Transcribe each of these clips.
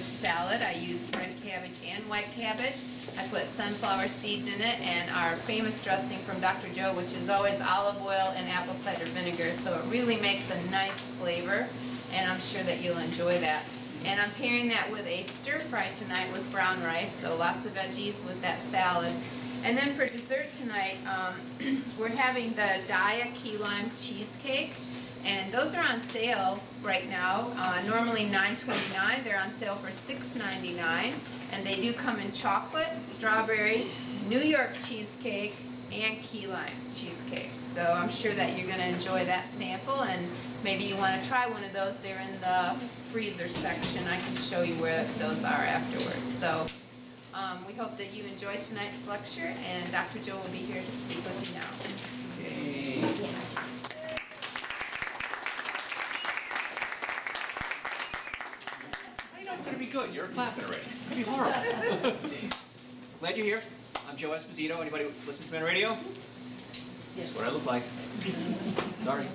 cabbage salad. I use red cabbage and white cabbage. I put sunflower seeds in it and our famous dressing from Dr. Joe, which is always olive oil and apple cider vinegar. So it really makes a nice flavor, and I'm sure that you'll enjoy that. And I'm pairing that with a stir fry tonight with brown rice, so lots of veggies with that salad. And then for dessert tonight, we're having the Diet Key Lime Cheesecake. And those are on sale right now. Normally $9.29. They're on sale for $6.99. And they do come in chocolate, strawberry, New York cheesecake, and key lime cheesecake. So I'm sure that you're going to enjoy that sample. And maybe you want to try one of those. They're in the freezer section. I can show you where those are afterwards. So we hope that you enjoyed tonight's lecture. And Dr. Joe will be here to speak with you now. Yay. It's going to be good. You're clapping already. It's going to be horrible. Glad you're here. I'm Joe Esposito. Anybody listen to me on radio? Yes. That's what I look like. Sorry.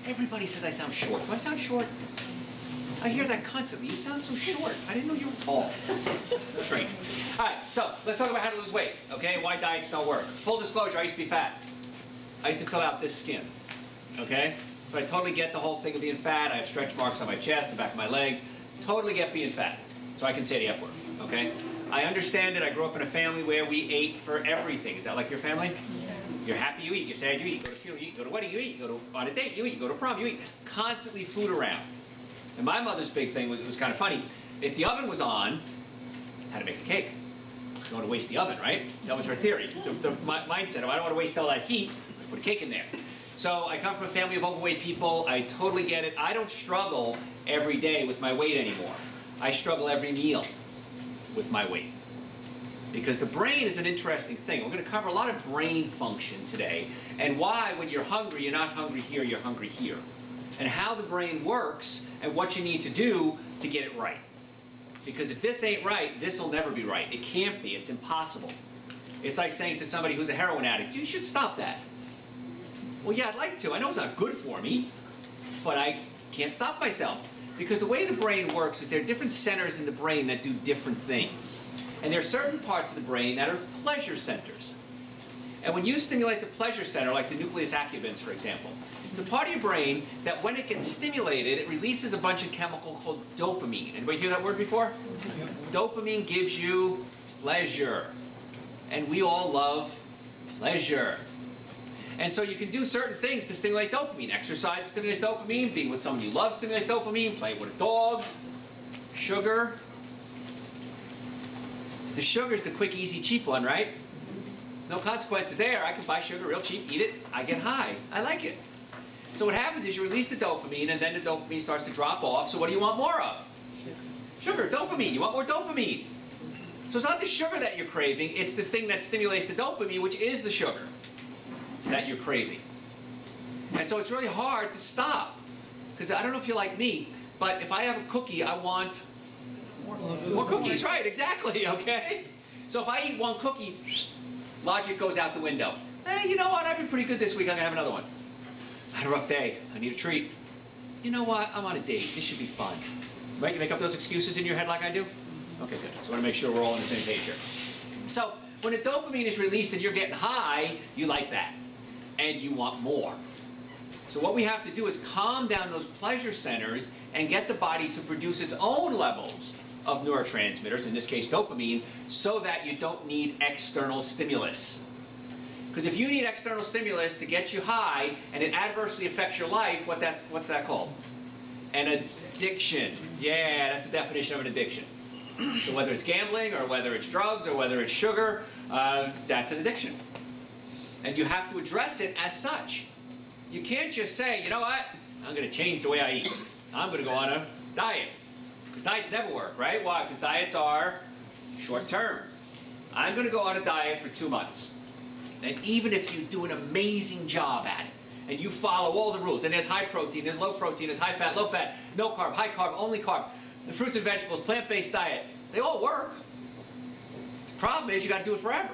Everybody says I sound short. Do I sound short? I hear that constantly. You sound so short. I didn't know you were tall. Strange. All right, so let's talk about how to lose weight, okay? Why diets don't work. Full disclosure, I used to be fat. I used to fill out this skin, okay? So I totally get the whole thing of being fat. I have stretch marks on my chest, the back of my legs. Totally get being fat. So I can say the F word, okay? I understand it. I grew up in a family where we ate for everything. Is that like your family? Yeah. You're happy, you eat. You're sad, you eat. You go to funeral, you eat. You go to wedding, you eat. You go on a date, you eat. You go to prom, you eat. Constantly food around. And my mother's big thing was, it was kind of funny. If the oven was on, how to make a cake. You don't want to waste the oven, right? That was her theory. The mindset of I don't want to waste all that heat. Put a cake in there. So I come from a family of overweight people. I totally get it. I don't struggle every day with my weight anymore. I struggle every meal with my weight. Because the brain is an interesting thing. We're going to cover a lot of brain function today and why when you're hungry, you're not hungry here, you're hungry here. And how the brain works and what you need to do to get it right. Because if this ain't right, this will never be right. It can't be. It's impossible. It's like saying to somebody who's a heroin addict, you should stop that. Well, yeah, I'd like to. I know it's not good for me, but I can't stop myself. Because the way the brain works is there are different centers in the brain that do different things. And there are certain parts of the brain that are pleasure centers. And when you stimulate the pleasure center, like the nucleus accumbens, for example, it's a part of your brain that when it gets stimulated, it releases a bunch of chemical called dopamine. Anybody hear that word before? Yeah. Dopamine gives you pleasure. And we all love pleasure. And so you can do certain things to stimulate dopamine. Exercise stimulates dopamine. Being with someone you love stimulates dopamine. Playing with a dog. Sugar. The sugar's the quick, easy, cheap one, right? No consequences there. I can buy sugar real cheap, eat it, I get high. I like it. So what happens is you release the dopamine, and then the dopamine starts to drop off. So what do you want more of? Sugar, dopamine. You want more dopamine. So it's not the sugar that you're craving. It's the thing that stimulates the dopamine, which is the sugar that you're craving. And so it's really hard to stop. Because I don't know if you're like me, but if I have a cookie, I want more cookies. Right, exactly, okay? So if I eat one cookie, logic goes out the window. Hey, you know what? I've been pretty good this week. I'm going to have another one. I had a rough day. I need a treat. You know what? I'm on a date. This should be fun. Right? You make up those excuses in your head like I do? Okay, good. So I want to make sure we're all on the same page here. So when the dopamine is released and you're getting high, you like that. And you want more. So what we have to do is calm down those pleasure centers and get the body to produce its own levels of neurotransmitters, in this case dopamine, so that you don't need external stimulus. Because if you need external stimulus to get you high and it adversely affects your life, what's that called? An addiction. Yeah, that's the definition of an addiction. So whether it's gambling or whether it's drugs or whether it's sugar, that's an addiction. And you have to address it as such. You can't just say, you know what, I'm going to change the way I eat. I'm going to go on a diet. Because diets never work, right? Why? Because diets are short term. I'm going to go on a diet for 2 months. And even if you do an amazing job at it, and you follow all the rules, and there's high protein, there's low protein, there's high fat, low fat, no carb, high carb, only carb, the fruits and vegetables, plant-based diet, they all work. The problem is you got to do it forever.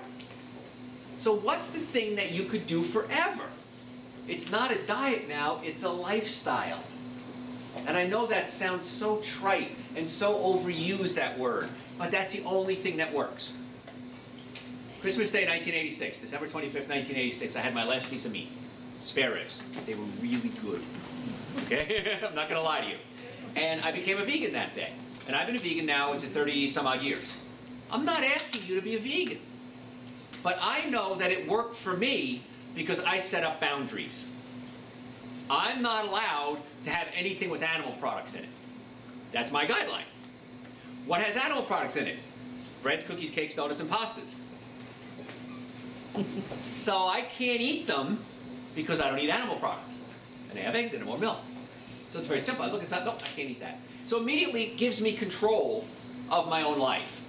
So what's the thing that you could do forever? It's not a diet now, it's a lifestyle. And I know that sounds so trite and so overused, that word, but that's the only thing that works. Christmas Day 1986, December 25th, 1986, I had my last piece of meat. Spare ribs. They were really good. Okay? I'm not going to lie to you. And I became a vegan that day. And I've been a vegan now, is it 30 some odd years. I'm not asking you to be a vegan. But I know that it worked for me because I set up boundaries. I'm not allowed to have anything with animal products in it. That's my guideline. What has animal products in it? Breads, cookies, cakes, donuts, and pastas. So I can't eat them because I don't eat animal products. And they have eggs in them or milk. So it's very simple. I look inside, nope, I can't eat that. So immediately it gives me control of my own life.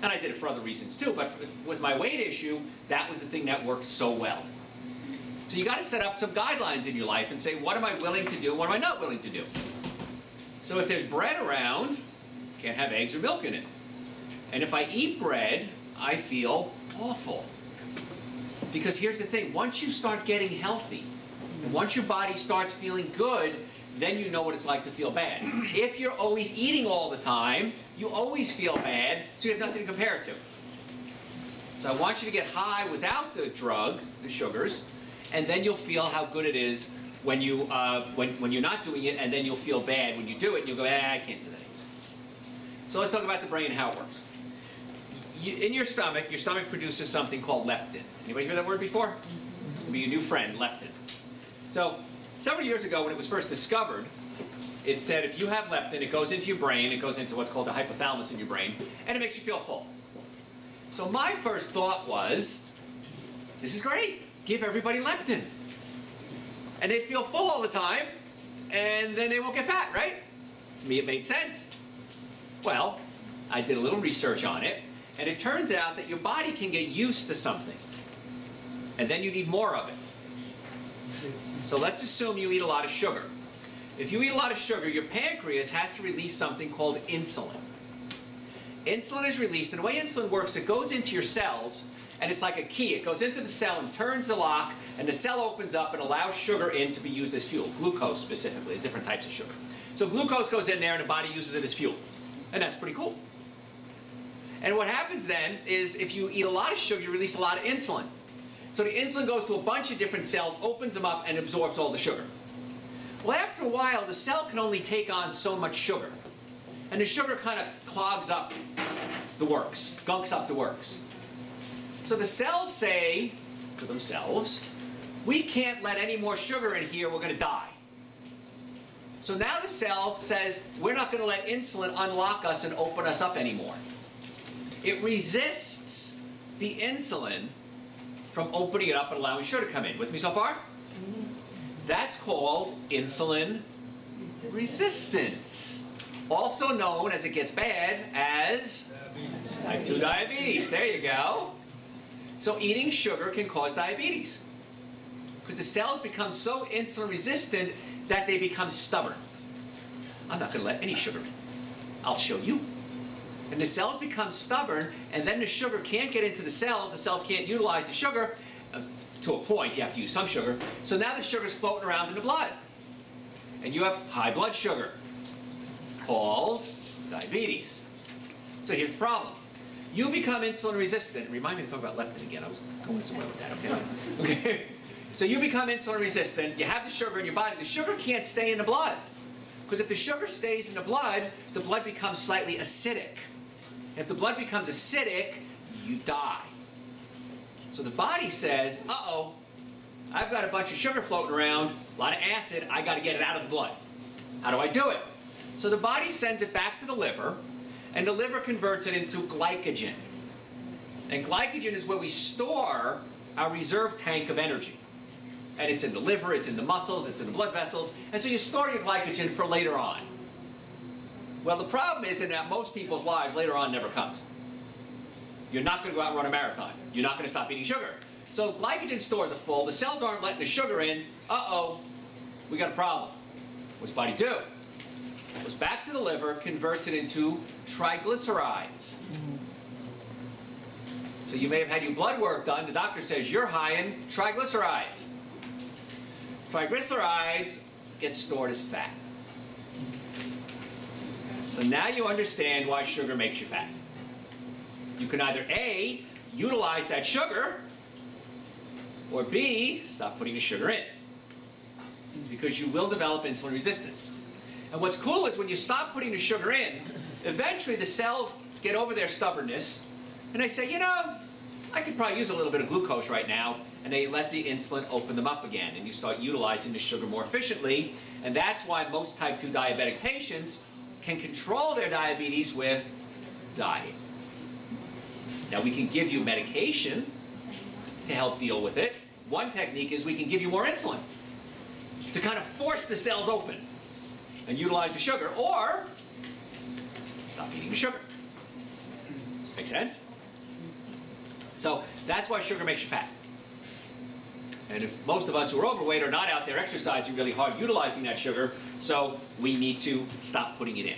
And I did it for other reasons too, but with my weight issue, that was the thing that worked so well. So you got to set up some guidelines in your life and say, what am I willing to do, what am I not willing to do? So if there's bread around, can't have eggs or milk in it. And if I eat bread, I feel awful. Because here's the thing, once you start getting healthy, and once your body starts feeling good, then you know what it's like to feel bad. If you're always eating all the time, you always feel bad, so you have nothing to compare it to. So I want you to get high without the drug, the sugars, and then you'll feel how good it is when you're not doing it, and then you'll feel bad when you do it, and you'll go, I can't do that anymore. So let's talk about the brain and how it works. In your stomach produces something called leptin. Anybody hear that word before? It's going to be your new friend, leptin. So several years ago when it was first discovered, it said if you have leptin, it goes into your brain, it goes into what's called the hypothalamus in your brain, and it makes you feel full. So my first thought was, this is great, give everybody leptin. And they'd feel full all the time, and then they won't get fat, right? To me it made sense. Well, I did a little research on it, and it turns out that your body can get used to something, and then you need more of it. So let's assume you eat a lot of sugar. If you eat a lot of sugar, your pancreas has to release something called insulin. Insulin is released, and the way insulin works, it goes into your cells, and it's like a key. It goes into the cell and turns the lock, and the cell opens up and allows sugar in to be used as fuel. Glucose, specifically. There's different types of sugar. So glucose goes in there, and the body uses it as fuel. And that's pretty cool. And what happens then is if you eat a lot of sugar, you release a lot of insulin. So the insulin goes to a bunch of different cells, opens them up, and absorbs all the sugar. Well, after a while, the cell can only take on so much sugar. And the sugar kind of clogs up the works, gunks up the works. So the cells say to themselves, we can't let any more sugar in here, we're going to die. So now the cell says, we're not going to let insulin unlock us and open us up anymore. It resists the insulin from opening it up and allowing sugar to come in. With me so far? That's called insulin resistance. Also known, as it gets bad, as type 2 diabetes. There you go. So eating sugar can cause diabetes. Because the cells become so insulin resistant that they become stubborn. I'm not going to let any sugar in. I'll show you. And the cells become stubborn, and then the sugar can't get into the cells can't utilize the sugar. To a point, you have to use some sugar. So now the sugar's floating around in the blood. And you have high blood sugar, called diabetes. So here's the problem. You become insulin resistant. Remind me to talk about leptin again. I was going somewhere with that, okay? Okay. So you become insulin resistant. You have the sugar in your body. The sugar can't stay in the blood. Because if the sugar stays in the blood becomes slightly acidic. If the blood becomes acidic, you die. So the body says, uh-oh, I've got a bunch of sugar floating around, a lot of acid, I got to get it out of the blood. How do I do it? So the body sends it back to the liver, and the liver converts it into glycogen. And glycogen is where we store our reserve tank of energy. And it's in the liver, it's in the muscles, it's in the blood vessels, and so you store your glycogen for later on. Well, the problem is that most people's lives later on never comes. You're not going to go out and run a marathon. You're not going to stop eating sugar. So glycogen stores are full. The cells aren't letting the sugar in. Uh-oh, we got a problem. What's the body do? It goes back to the liver, converts it into triglycerides. So you may have had your blood work done. The doctor says you're high in triglycerides. Triglycerides get stored as fat. So now you understand why sugar makes you fat. You can either A, utilize that sugar, or B, stop putting the sugar in. Because you will develop insulin resistance. And what's cool is when you stop putting the sugar in, eventually the cells get over their stubbornness, and they say, you know, I could probably use a little bit of glucose right now, and they let the insulin open them up again, and you start utilizing the sugar more efficiently, and that's why most type 2 diabetic patients can control their diabetes with diet. Now we can give you medication to help deal with it. One technique is we can give you more insulin to kind of force the cells open and utilize the sugar, or stop eating the sugar. Make sense? So that's why sugar makes you fat. And if most of us who are overweight are not out there exercising really hard utilizing that sugar, so we need to stop putting it in.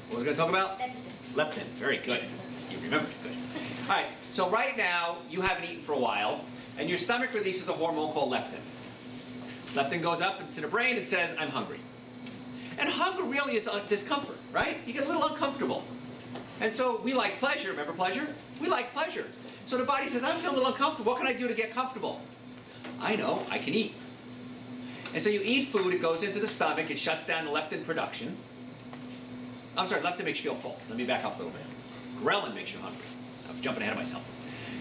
What was I going to talk about? Leptin. Very good. You remembered. Good. All right. So right now, you haven't eaten for a while, and your stomach releases a hormone called leptin. Leptin goes up into the brain and says, I'm hungry. And hunger really is discomfort, right? You get a little uncomfortable. And so we like pleasure. Remember pleasure? We like pleasure. So the body says, I'm feeling a little uncomfortable. What can I do to get comfortable? I know, I can eat. And so you eat food, it goes into the stomach, it shuts down the leptin production. I'm sorry, leptin makes you feel full. Let me back up a little bit. Ghrelin makes you hungry. I'm jumping ahead of myself.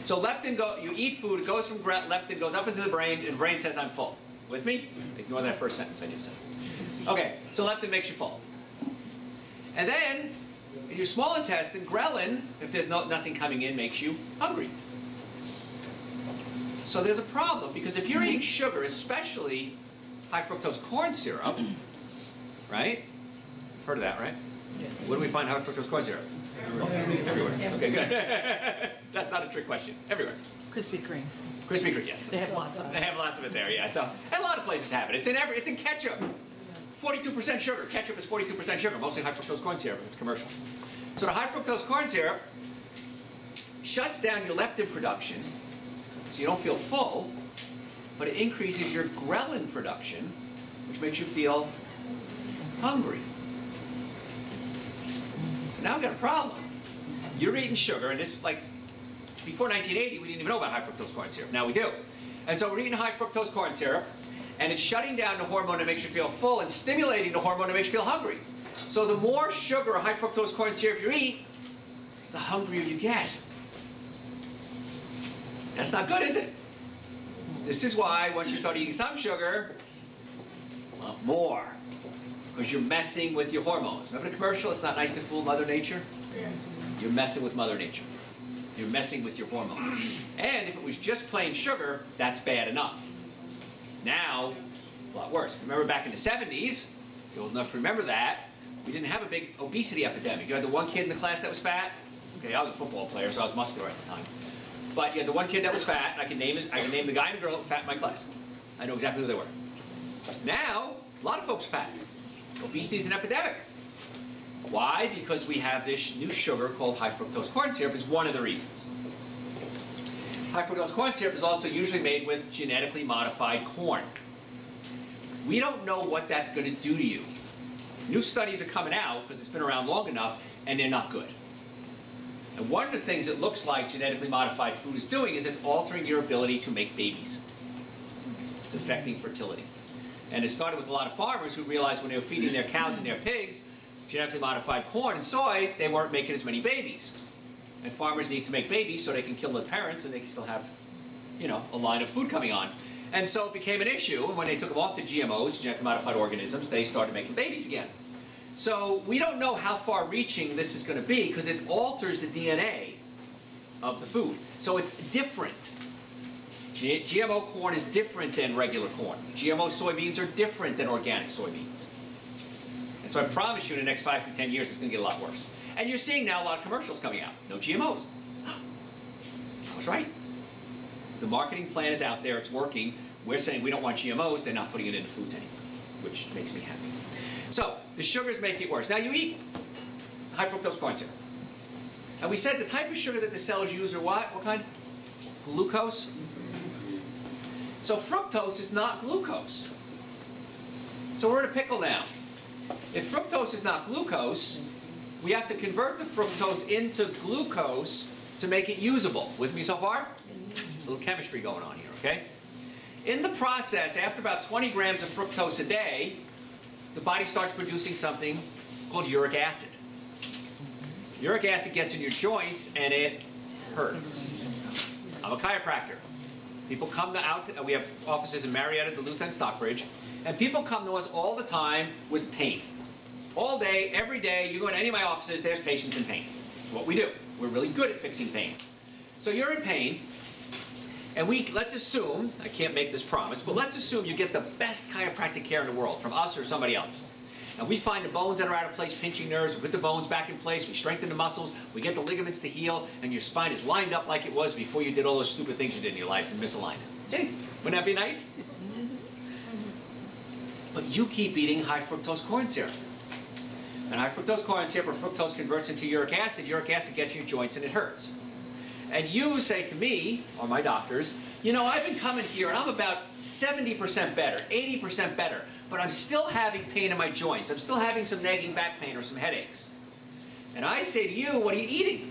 So leptin, you eat food, it goes from leptin, goes up into the brain, and the brain says, I'm full. With me? Ignore that first sentence I just said. Okay, so leptin makes you full. And then, in your small intestine, ghrelin, if there's nothing coming in, makes you hungry. So there's a problem, because if you're eating sugar, especially high fructose corn syrup, right? You've heard of that, right? Yes. Where do we find high fructose corn syrup? Everywhere. Okay, good. That's not a trick question. Everywhere. Krispy Kreme. Krispy Kreme, yes. They have lots of it. They have lots of it there, yeah. So, and a lot of places have it. It's in ketchup. 42% sugar. Ketchup is 42% sugar, mostly high fructose corn syrup. It's commercial. So the high fructose corn syrup shuts down your leptin production, so you don't feel full, but it increases your ghrelin production, which makes you feel hungry. So now we've got a problem. You're eating sugar, and this is like, before 1980, we didn't even know about high fructose corn syrup. Now we do. And so we're eating high fructose corn syrup, and it's shutting down the hormone that makes you feel full and stimulating the hormone that makes you feel hungry. So the more sugar or high fructose corn syrup you eat, the hungrier you get. That's not good, is it? This is why once you start eating some sugar, you want more. Because you're messing with your hormones. Remember the commercial, it's not nice to fool Mother Nature? Yes. You're messing with Mother Nature. You're messing with your hormones. And if it was just plain sugar, that's bad enough. Now, it's a lot worse. Remember back in the 70s, you're old enough to remember that, we didn't have a big obesity epidemic. You had the one kid in the class that was fat. Okay, I was a football player, so I was muscular at the time. But you had the one kid that was fat, and I can name the guy and the girl fat in my class. I know exactly who they were. Now, a lot of folks are fat. Obesity is an epidemic. Why? Because we have this new sugar called high fructose corn syrup is one of the reasons. High fructose corn syrup is also usually made with genetically modified corn. We don't know what that's going to do to you. New studies are coming out because it's been around long enough, and they're not good. And one of the things it looks like genetically modified food is doing is it's altering your ability to make babies. It's affecting fertility. And it started with a lot of farmers who realized when they were feeding their cows and their pigs genetically modified corn and soy, they weren't making as many babies. And farmers need to make babies so they can kill their parents and they can still have, you know, a line of food coming on. And so it became an issue, and when they took them off the GMOs, genetically modified organisms, they started making babies again. So we don't know how far-reaching this is going to be because it alters the DNA of the food. So it's different. GMO corn is different than regular corn. GMO soybeans are different than organic soybeans. And so I promise you in the next 5 to 10 years it's going to get a lot worse. And you're seeing now a lot of commercials coming out. No GMOs. I was right. The marketing plan is out there. It's working. We're saying we don't want GMOs. They're not putting it into foods anymore, which makes me happy. So the sugars make it worse. Now you eat high fructose corn syrup. And we said the type of sugar that the cells use are what? What kind? Glucose. So fructose is not glucose. So we're in a pickle now. If fructose is not glucose, we have to convert the fructose into glucose to make it usable. With me so far? There's a little chemistry going on here, okay? In the process, after about 20 grams of fructose a day, the body starts producing something called uric acid. Uric acid gets in your joints and it hurts. I'm a chiropractor. People come we have offices in Marietta, Duluth, and Stockbridge, and people come to us all the time with pain. All day, every day, you go into any of my offices, there's patients in pain. It's what we do. We're really good at fixing pain. So you're in pain, and let's assume, I can't make this promise, but let's assume you get the best chiropractic care in the world from us or somebody else. And we find the bones that are out of place, pinching nerves, we put the bones back in place, we strengthen the muscles, we get the ligaments to heal, and your spine is lined up like it was before you did all those stupid things you did in your life and misaligned. Gee, wouldn't that be nice? But you keep eating high fructose corn syrup. And high fructose corn syrup, or fructose converts into uric acid gets in your joints and it hurts. And you say to me, or my doctors, you know, I've been coming here and I'm about 70% better, 80% better, but I'm still having pain in my joints. I'm still having some nagging back pain or some headaches. And I say to you, what are you eating?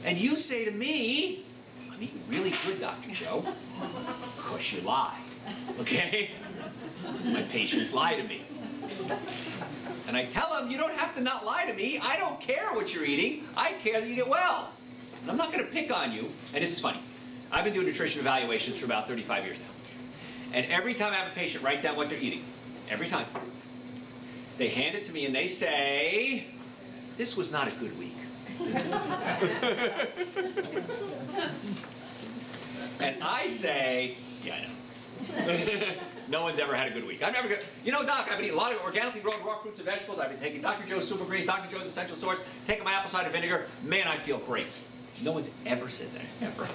And you say to me, I'm eating really good, Dr. Joe. Of course you lie, okay? Because my patients lie to me. And I tell them, you don't have to not lie to me. I don't care what you're eating. I care that you get well. And I'm not going to pick on you. And this is funny. I've been doing nutrition evaluations for about 35 years now. And every time I have a patient write down what they're eating, every time, they hand it to me and they say, this was not a good week. And I say, yeah, I know. No one's ever had a good week. I've never got, you know, Doc, I've been eating a lot of organically grown raw fruits and vegetables. I've been taking Dr. Joe's Super Greens, Dr. Joe's Essential Source, taking my apple cider vinegar. Man, I feel great. No one's ever said that, ever.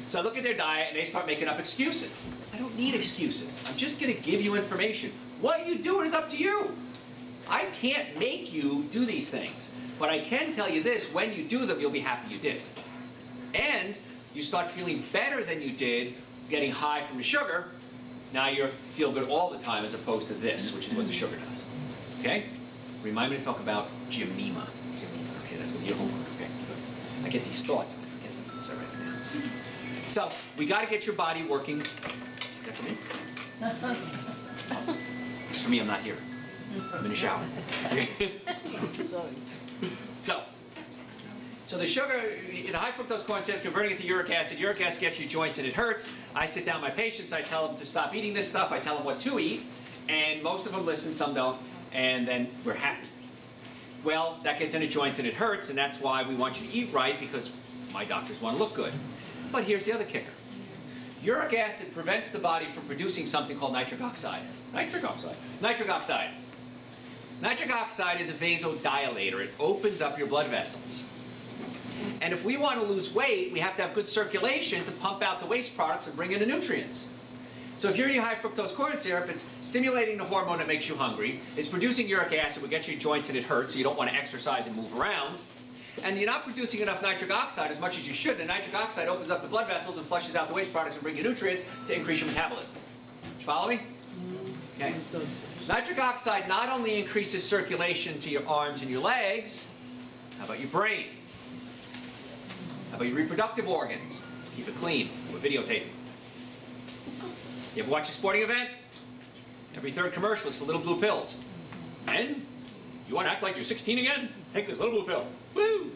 So I look at their diet and they start making up excuses. I don't need excuses. I'm just going to give you information. What you do is up to you. I can't make you do these things. But I can tell you this, when you do them, you'll be happy you did it. And you start feeling better than you did getting high from the sugar. Now you feel good all the time as opposed to this, which is what the sugar does. Okay? Remind me to talk about Jemima. Okay, that's going to be your homework. Okay, good. I get these thoughts and I forget them. So I write them down. So, we got to get your body working. Is that for me? It's for me, I'm not here. I'm in the shower. So the sugar, the high fructose corn syrup is converting it to uric acid. Uric acid gets your joints and it hurts. I sit down with my patients, I tell them to stop eating this stuff, I tell them what to eat, and most of them listen, some don't, and then we're happy. Well, that gets into joints and it hurts, and that's why we want you to eat right, because my doctors want to look good. But here's the other kicker. Uric acid prevents the body from producing something called nitric oxide. Nitric oxide. Nitric oxide. Nitric oxide is a vasodilator. It opens up your blood vessels. And if we want to lose weight, we have to have good circulation to pump out the waste products and bring in the nutrients. So if you're eating high fructose corn syrup, it's stimulating the hormone that makes you hungry. It's producing uric acid, which gets your joints and it hurts, so you don't want to exercise and move around. And you're not producing enough nitric oxide as much as you should. And nitric oxide opens up the blood vessels and flushes out the waste products and brings you nutrients to increase your metabolism. Did you follow me? Okay. Nitric oxide not only increases circulation to your arms and your legs, how about your brain? How about your reproductive organs? Keep it clean. We're videotaping. You ever watch a sporting event? Every third commercial is for little blue pills. And you want to act like you're 16 again? Take this little blue pill. Woo!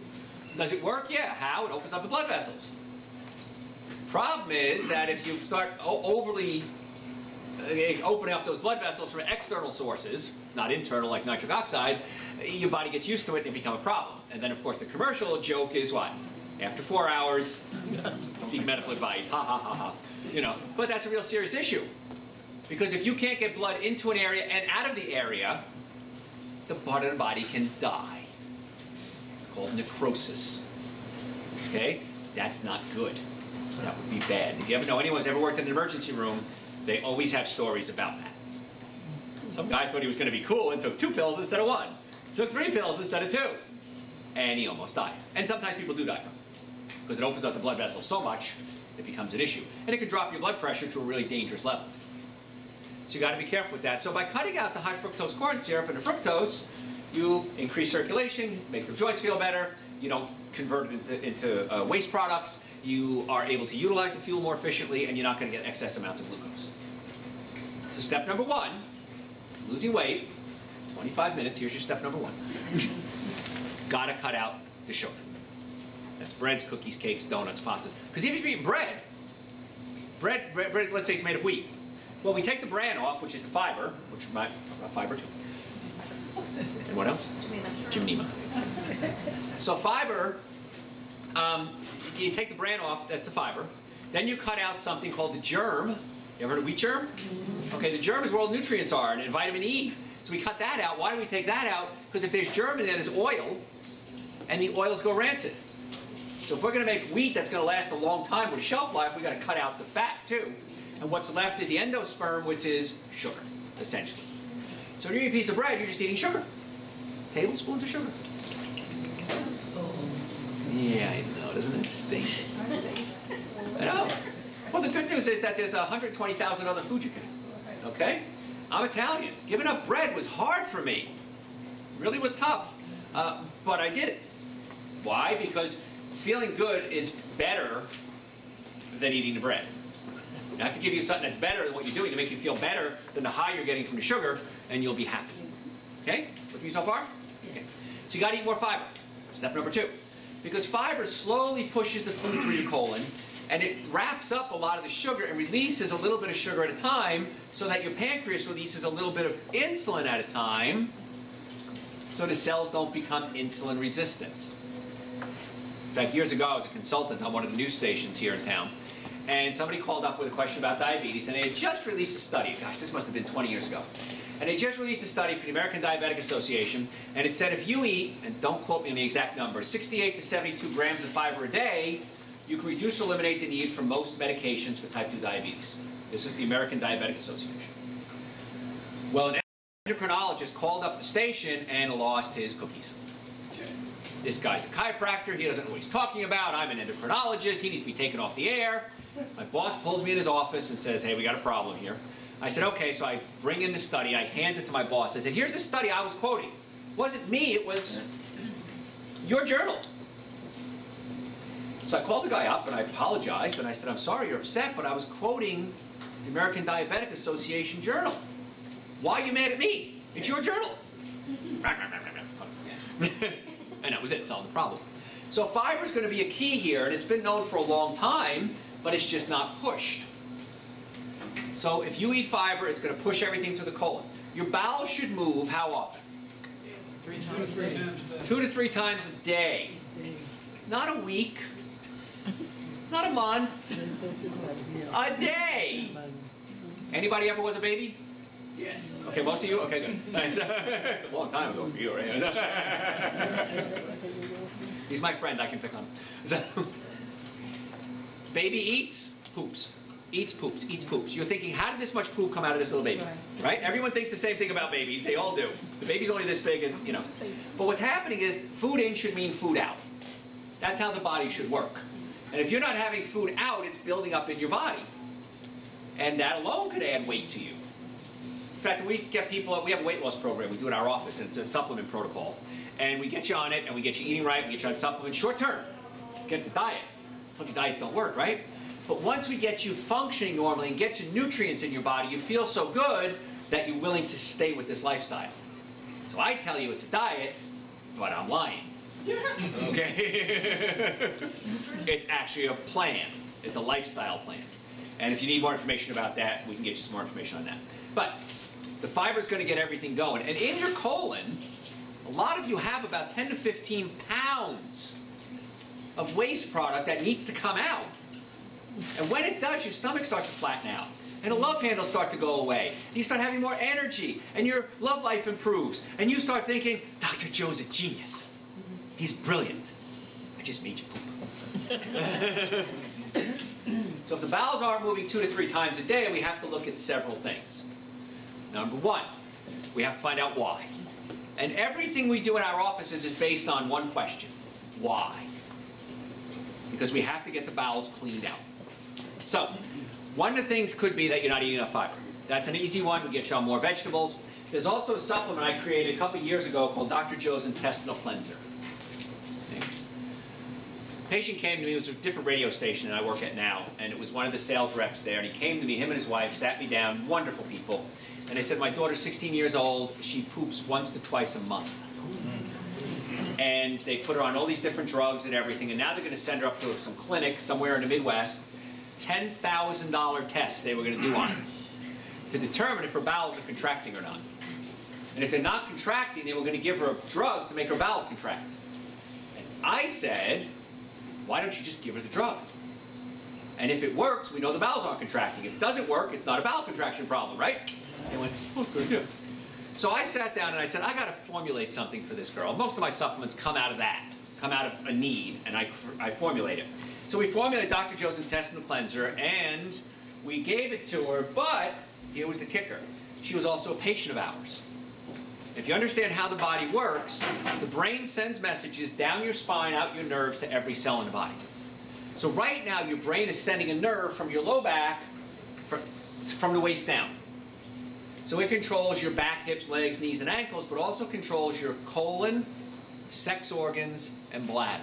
Does it work? Yeah. How? It opens up the blood vessels. Problem is that if you start overly opening up those blood vessels from external sources, not internal like nitric oxide, your body gets used to it and it becomes a problem. And then, of course, the commercial joke is what? After 4 hours, seek medical advice. Ha, ha, ha, ha. You know, but that's a real serious issue. Because if you can't get blood into an area and out of the area, the part of the body can die. It's called necrosis. Okay? That's not good. That would be bad. If you ever know anyone who's ever worked in an emergency room, they always have stories about that. Some guy thought he was going to be cool and took 2 pills instead of 1. Took 3 pills instead of 2. And he almost died. And sometimes people do die from it. Because it opens up the blood vessels so much, it becomes an issue. And it can drop your blood pressure to a really dangerous level. So you got to be careful with that. So by cutting out the high fructose corn syrup and the fructose, you increase circulation, make the joints feel better, you don't convert it into waste products, you are able to utilize the fuel more efficiently, and you're not going to get excess amounts of glucose. So step number 1, losing weight, 25 minutes, here's your step number 1. Got to cut out the sugar. That's breads, cookies, cakes, donuts, pastas. Because even if you're eating bread, let's say it's made of wheat. Well, we take the bran off, which is the fiber, which might talk about fiber too. And what else? Gymnema. So fiber, you take the bran off, that's the fiber. Then you cut out something called the germ. You ever heard of wheat germ? Okay, the germ is where all the nutrients are, and vitamin E. So we cut that out. Why do we take that out? Because if there's germ in there, there's oil, and the oils go rancid. So if we're going to make wheat that's going to last a long time with a shelf life, we've got to cut out the fat too. And what's left is the endosperm, which is sugar, essentially. So when you eat a piece of bread, you're just eating sugar. Tablespoons of sugar. Yeah, I know. Doesn't it stink? I know. Well, the good news is that there's 120,000 other foods you can eat. Okay? I'm Italian. Giving up bread was hard for me. It really was tough. But I did it. Why? Because feeling good is better than eating the bread. I have to give you something that's better than what you're doing to make you feel better than the high you're getting from the sugar, and you'll be happy. Okay? With me so far? Yes. Okay. So you got to eat more fiber. Step number 2. Because fiber slowly pushes the food through your colon, and it wraps up a lot of the sugar and releases a little bit of sugar at a time, so that your pancreas releases a little bit of insulin at a time, so the cells don't become insulin resistant. In fact, years ago I was a consultant on one of the news stations here in town, and somebody called up with a question about diabetes, and they had just released a study. Gosh, this must have been 20 years ago. And they just released a study for the American Diabetic Association, and it said if you eat, and don't quote me on the exact number, 68 to 72 grams of fiber a day, you can reduce or eliminate the need for most medications for type 2 diabetes. This is the American Diabetic Association. Well, an endocrinologist called up the station and lost his cookies. This guy's a chiropractor, he doesn't know what he's talking about, I'm an endocrinologist, he needs to be taken off the air. My boss pulls me in his office and says, hey, we got a problem here. I said, okay, so I bring in the study, I hand it to my boss. I said, here's the study I was quoting. It wasn't me, it was your journal. So I called the guy up and I apologized and I said, I'm sorry you're upset, but I was quoting the American Diabetic Association journal. Why are you mad at me? It's your journal. And that was it, solved the problem. So fiber is going to be a key here, and it's been known for a long time, but it's just not pushed. So if you eat fiber, it's going to push everything through the colon. Your bowels should move how often? 3 times a day. 2 to 3 times a day. Not a week. Not a month. A day. Anybody ever was a baby? Yes. Okay, most of you? Okay, good. A long time ago for you, right? He's my friend, I can pick on him. So, baby eats, poops. Eats, poops, eats, poops. You're thinking, how did this much poop come out of this little baby? Right? Everyone thinks the same thing about babies. They all do. The baby's only this big, and you know. But what's happening is food in should mean food out. That's how the body should work. And if you're not having food out, it's building up in your body. And that alone could add weight to you. In fact, we get people, we have a weight loss program we do in our office, and it's a supplement protocol. And we get you on it, and we get you eating right, we get you on supplements short term. Gets a diet. I told you diets don't work, right? But once we get you functioning normally and get you nutrients in your body, you feel so good that you're willing to stay with this lifestyle. So I tell you it's a diet, but I'm lying. Okay? It's actually a plan. It's a lifestyle plan. And if you need more information about that, we can get you some more information on that. But the fiber is going to get everything going. And in your colon, a lot of you have about 10 to 15 pounds of waste product that needs to come out. And when it does, your stomach starts to flatten out. And the love handles start to go away. You start having more energy, and your love life improves. And you start thinking, Dr. Joe's a genius. He's brilliant. I just made you poop. So if the bowels aren't moving 2 to 3 times a day, we have to look at several things. Number 1, we have to find out why. And everything we do in our offices is based on one question. Why? Because we have to get the bowels cleaned out. So, one of the things could be that you're not eating enough fiber. That's an easy one. We get you on more vegetables. There's also a supplement I created a couple years ago called Dr. Joe's Intestinal Cleanser. Okay. A patient came to me, it was a different radio station than I work at now, and it was one of the sales reps there, and he came to me, him and his wife, sat me down, wonderful people, and they said, my daughter's 16 years old, she poops once to twice a month. And they put her on all these different drugs and everything, and now they're going to send her up to some clinic somewhere in the Midwest, $10,000 tests they were going to do on her to determine if her bowels are contracting or not. And if they're not contracting, they were going to give her a drug to make her bowels contract. And I said, why don't you just give her the drug? And if it works, we know the bowels aren't contracting. If it doesn't work, it's not a bowel contraction problem, right? They went, oh, good, yeah. So I sat down and I said, I got to formulate something for this girl. Most of my supplements come out of that, come out of a need, and I formulate it. So we formulated Dr. Joe's Intestinal Cleanser, and we gave it to her, but here was the kicker. She was also a patient of ours. If you understand how the body works, the brain sends messages down your spine, out your nerves to every cell in the body. So right now, your brain is sending a nerve from your low back, from the waist down. So it controls your back, hips, legs, knees, and ankles, but also controls your colon, sex organs, and bladder.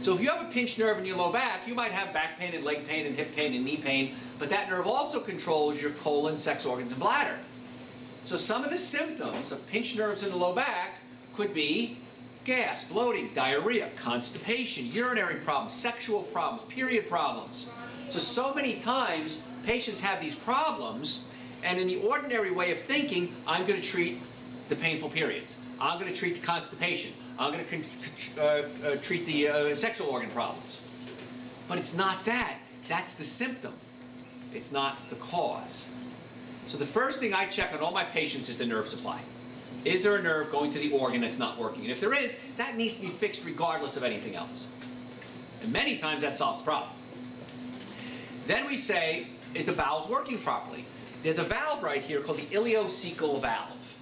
So if you have a pinched nerve in your low back, you might have back pain and leg pain and hip pain and knee pain, but that nerve also controls your colon, sex organs, and bladder. So some of the symptoms of pinched nerves in the low back could be gas, bloating, diarrhea, constipation, urinary problems, sexual problems, period problems. So many times patients have these problems, and in the ordinary way of thinking, I'm going to treat the painful periods. I'm going to treat the constipation. I'm going to treat the sexual organ problems. But it's not that. That's the symptom. It's not the cause. So the first thing I check on all my patients is the nerve supply. Is there a nerve going to the organ that's not working? And if there is, that needs to be fixed regardless of anything else. And many times that solves the problem. Then we say, is the bowels working properly? There's a valve right here called the ileocecal valve.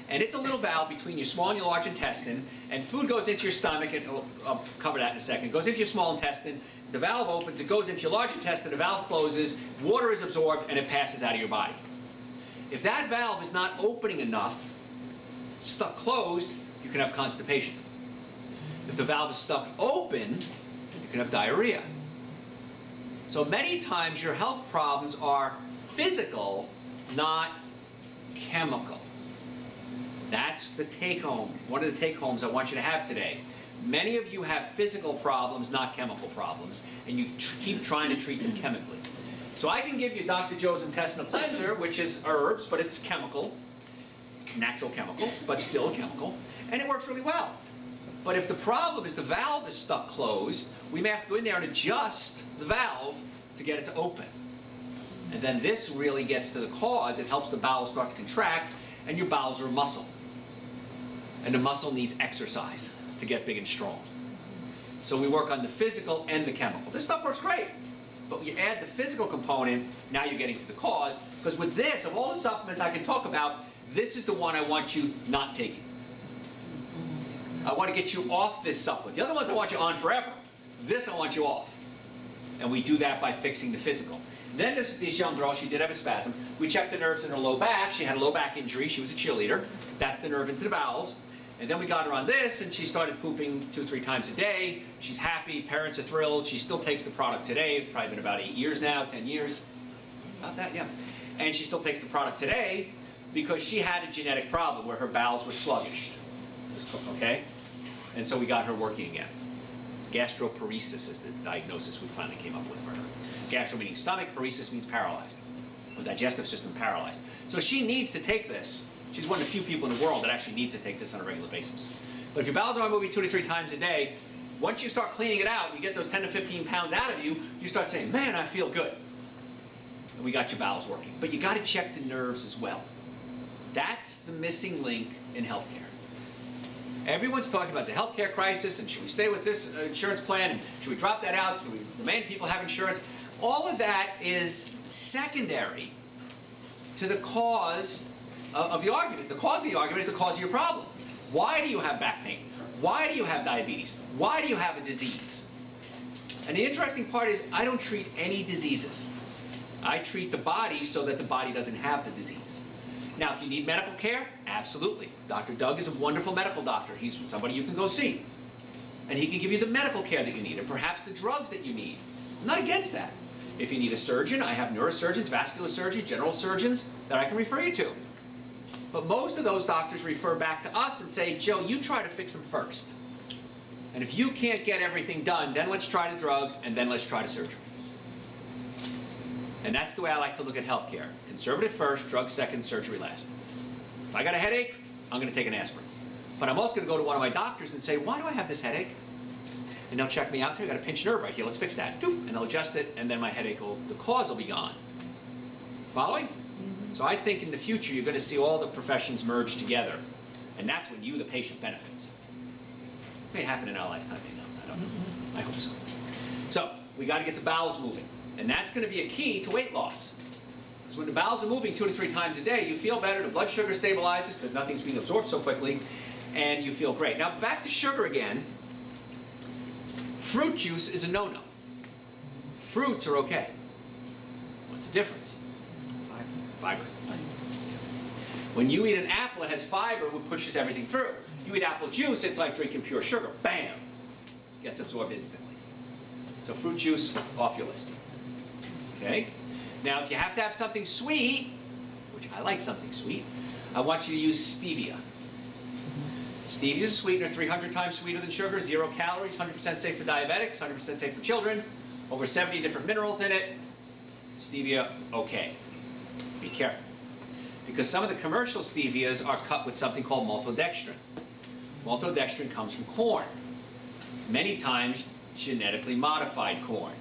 And it's a little valve between your small and your large intestine, and food goes into your stomach, and I'll cover that in a second. It goes into your small intestine, the valve opens, it goes into your large intestine, the valve closes, water is absorbed, and it passes out of your body. If that valve is not opening enough, stuck closed, you can have constipation. If the valve is stuck open, you can have diarrhea. So many times your health problems are physical, not chemical. That's the take-home. One of the take-homes I want you to have today. Many of you have physical problems, not chemical problems, and you keep trying to treat them chemically. So I can give you Dr. Joe's Intestinal Cleanser, which is herbs, but it's chemical, natural chemicals, but still a chemical, and it works really well. But if the problem is the valve is stuck closed, we may have to go in there and adjust the valve to get it to open. And then this really gets to the cause. It helps the bowels start to contract, and your bowels are a muscle. And the muscle needs exercise to get big and strong. So we work on the physical and the chemical. This stuff works great. But when you add the physical component, now you're getting to the cause. Because with this, of all the supplements I can talk about, this is the one I want you not taking. I want to get you off this supplement. The other ones I want you on forever. This I want you off. And we do that by fixing the physical. Then there's this young girl, she did have a spasm. We checked the nerves in her low back. She had a low back injury. She was a cheerleader. That's the nerve into the bowels. And then we got her on this, and she started pooping 2-3 times a day. She's happy. Parents are thrilled. She still takes the product today. It's probably been about 8 years now, 10 years. About that, yeah. And she still takes the product today because she had a genetic problem where her bowels were sluggish. Okay? And so we got her working again. Gastroparesis is the diagnosis we finally came up with for her. Gastro meaning stomach, paresis means paralyzed. Her digestive system paralyzed. So she needs to take this. She's one of the few people in the world that actually needs to take this on a regular basis. But if your bowels are moving 2 to 3 times a day, once you start cleaning it out and you get those 10 to 15 pounds out of you, you start saying, man, I feel good. And we got your bowels working. But you got to check the nerves as well. That's the missing link in healthcare. Everyone's talking about the healthcare crisis, and should we stay with this insurance plan, and should we drop that out, should we demand people have insurance? All of that is secondary to the cause of the argument. The cause of the argument is the cause of your problem. Why do you have back pain? Why do you have diabetes? Why do you have a disease? And the interesting part is I don't treat any diseases. I treat the body so that the body doesn't have the disease. Now, if you need medical care, absolutely. Dr. Doug is a wonderful medical doctor. He's somebody you can go see. And he can give you the medical care that you need, and perhaps the drugs that you need. I'm not against that. If you need a surgeon, I have neurosurgeons, vascular surgeons, general surgeons that I can refer you to. But most of those doctors refer back to us and say, Joe, you try to fix them first. And if you can't get everything done, then let's try the drugs, and then let's try the surgery. And that's the way I like to look at healthcare. Conservative first, drugs second, surgery last. If I got a headache, I'm going to take an aspirin. But I'm also going to go to one of my doctors and say, why do I have this headache? And they'll check me out and say, I got a pinched nerve right here, let's fix that. Doop, and they'll adjust it, and then my headache the cause will be gone. Following? So I think in the future you're going to see all the professions merge together. And that's when you, the patient, benefits. It may happen in our lifetime, I don't know. I hope so. So, we got to get the bowels moving. And that's going to be a key to weight loss. Because when the bowels are moving 2 to 3 times a day, you feel better, the blood sugar stabilizes because nothing's being absorbed so quickly, and you feel great. Now back to sugar again. Fruit juice is a no-no. Fruits are okay. What's the difference? Fiber. When you eat an apple, it has fiber, which pushes everything through. You eat apple juice, it's like drinking pure sugar. Bam! Gets absorbed instantly. So fruit juice, off your list. Okay? Now, if you have to have something sweet, which I like something sweet, I want you to use stevia. Stevia is a sweetener, 300 times sweeter than sugar, 0 calories, 100% safe for diabetics, 100% safe for children, over 70 different minerals in it. Stevia, okay. Be careful. Because some of the commercial stevias are cut with something called maltodextrin. Maltodextrin comes from corn. Many times, genetically modified corn.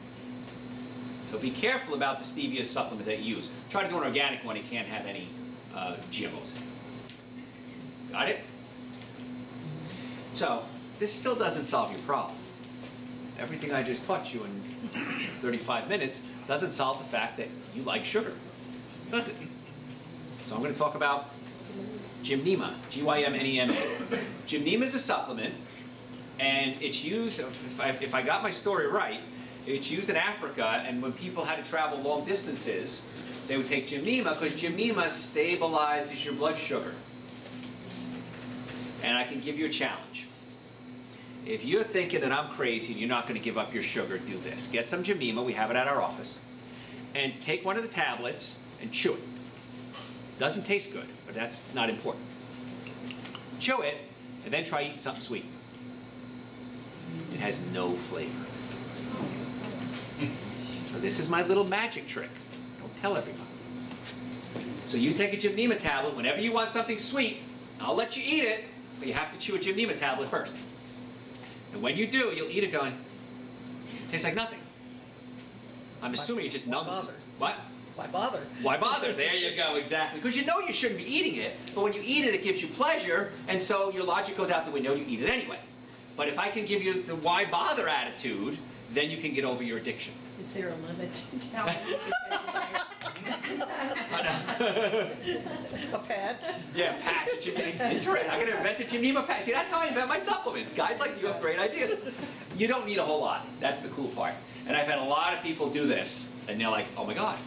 So be careful about the stevia supplement that you use. Try to do an organic one, it can't have any GMOs in it. Got it? So, this still doesn't solve your problem. Everything I just taught you in 35 minutes doesn't solve the fact that you like sugar. Does it? So I'm going to talk about Gymnema, G-Y-M-N-E-M-A. Gymnema is a supplement, and it's used, if I got my story right, it's used in Africa, and when people had to travel long distances, they would take Gymnema, because Gymnema stabilizes your blood sugar. And I can give you a challenge. If you're thinking that I'm crazy and you're not going to give up your sugar, do this. Get some Gymnema, we have it at our office, and take one of the tablets and chew it. Doesn't taste good, but that's not important. Chew it, and then try eating something sweet. It has no flavor. So this is my little magic trick. Don't tell everybody. So you take a Gymnema tablet whenever you want something sweet. I'll let you eat it, but you have to chew a Gymnema tablet first. And when you do, you'll eat it going, tastes like nothing. I'm assuming it just numbs. What? Why bother? Why bother? There you go, exactly. Because you know you shouldn't be eating it, but when you eat it, it gives you pleasure, and so your logic goes out the window, you eat it anyway. But if I can give you the why bother attitude, then you can get over your addiction. Is there a limit to how many you A patch? Yeah, patch. Interesting. I'm going to invent a Gymnema patch. See, that's how I invent my supplements. Guys like you have great ideas. You don't need a whole lot. That's the cool part. And I've had a lot of people do this, and they're like, oh my God,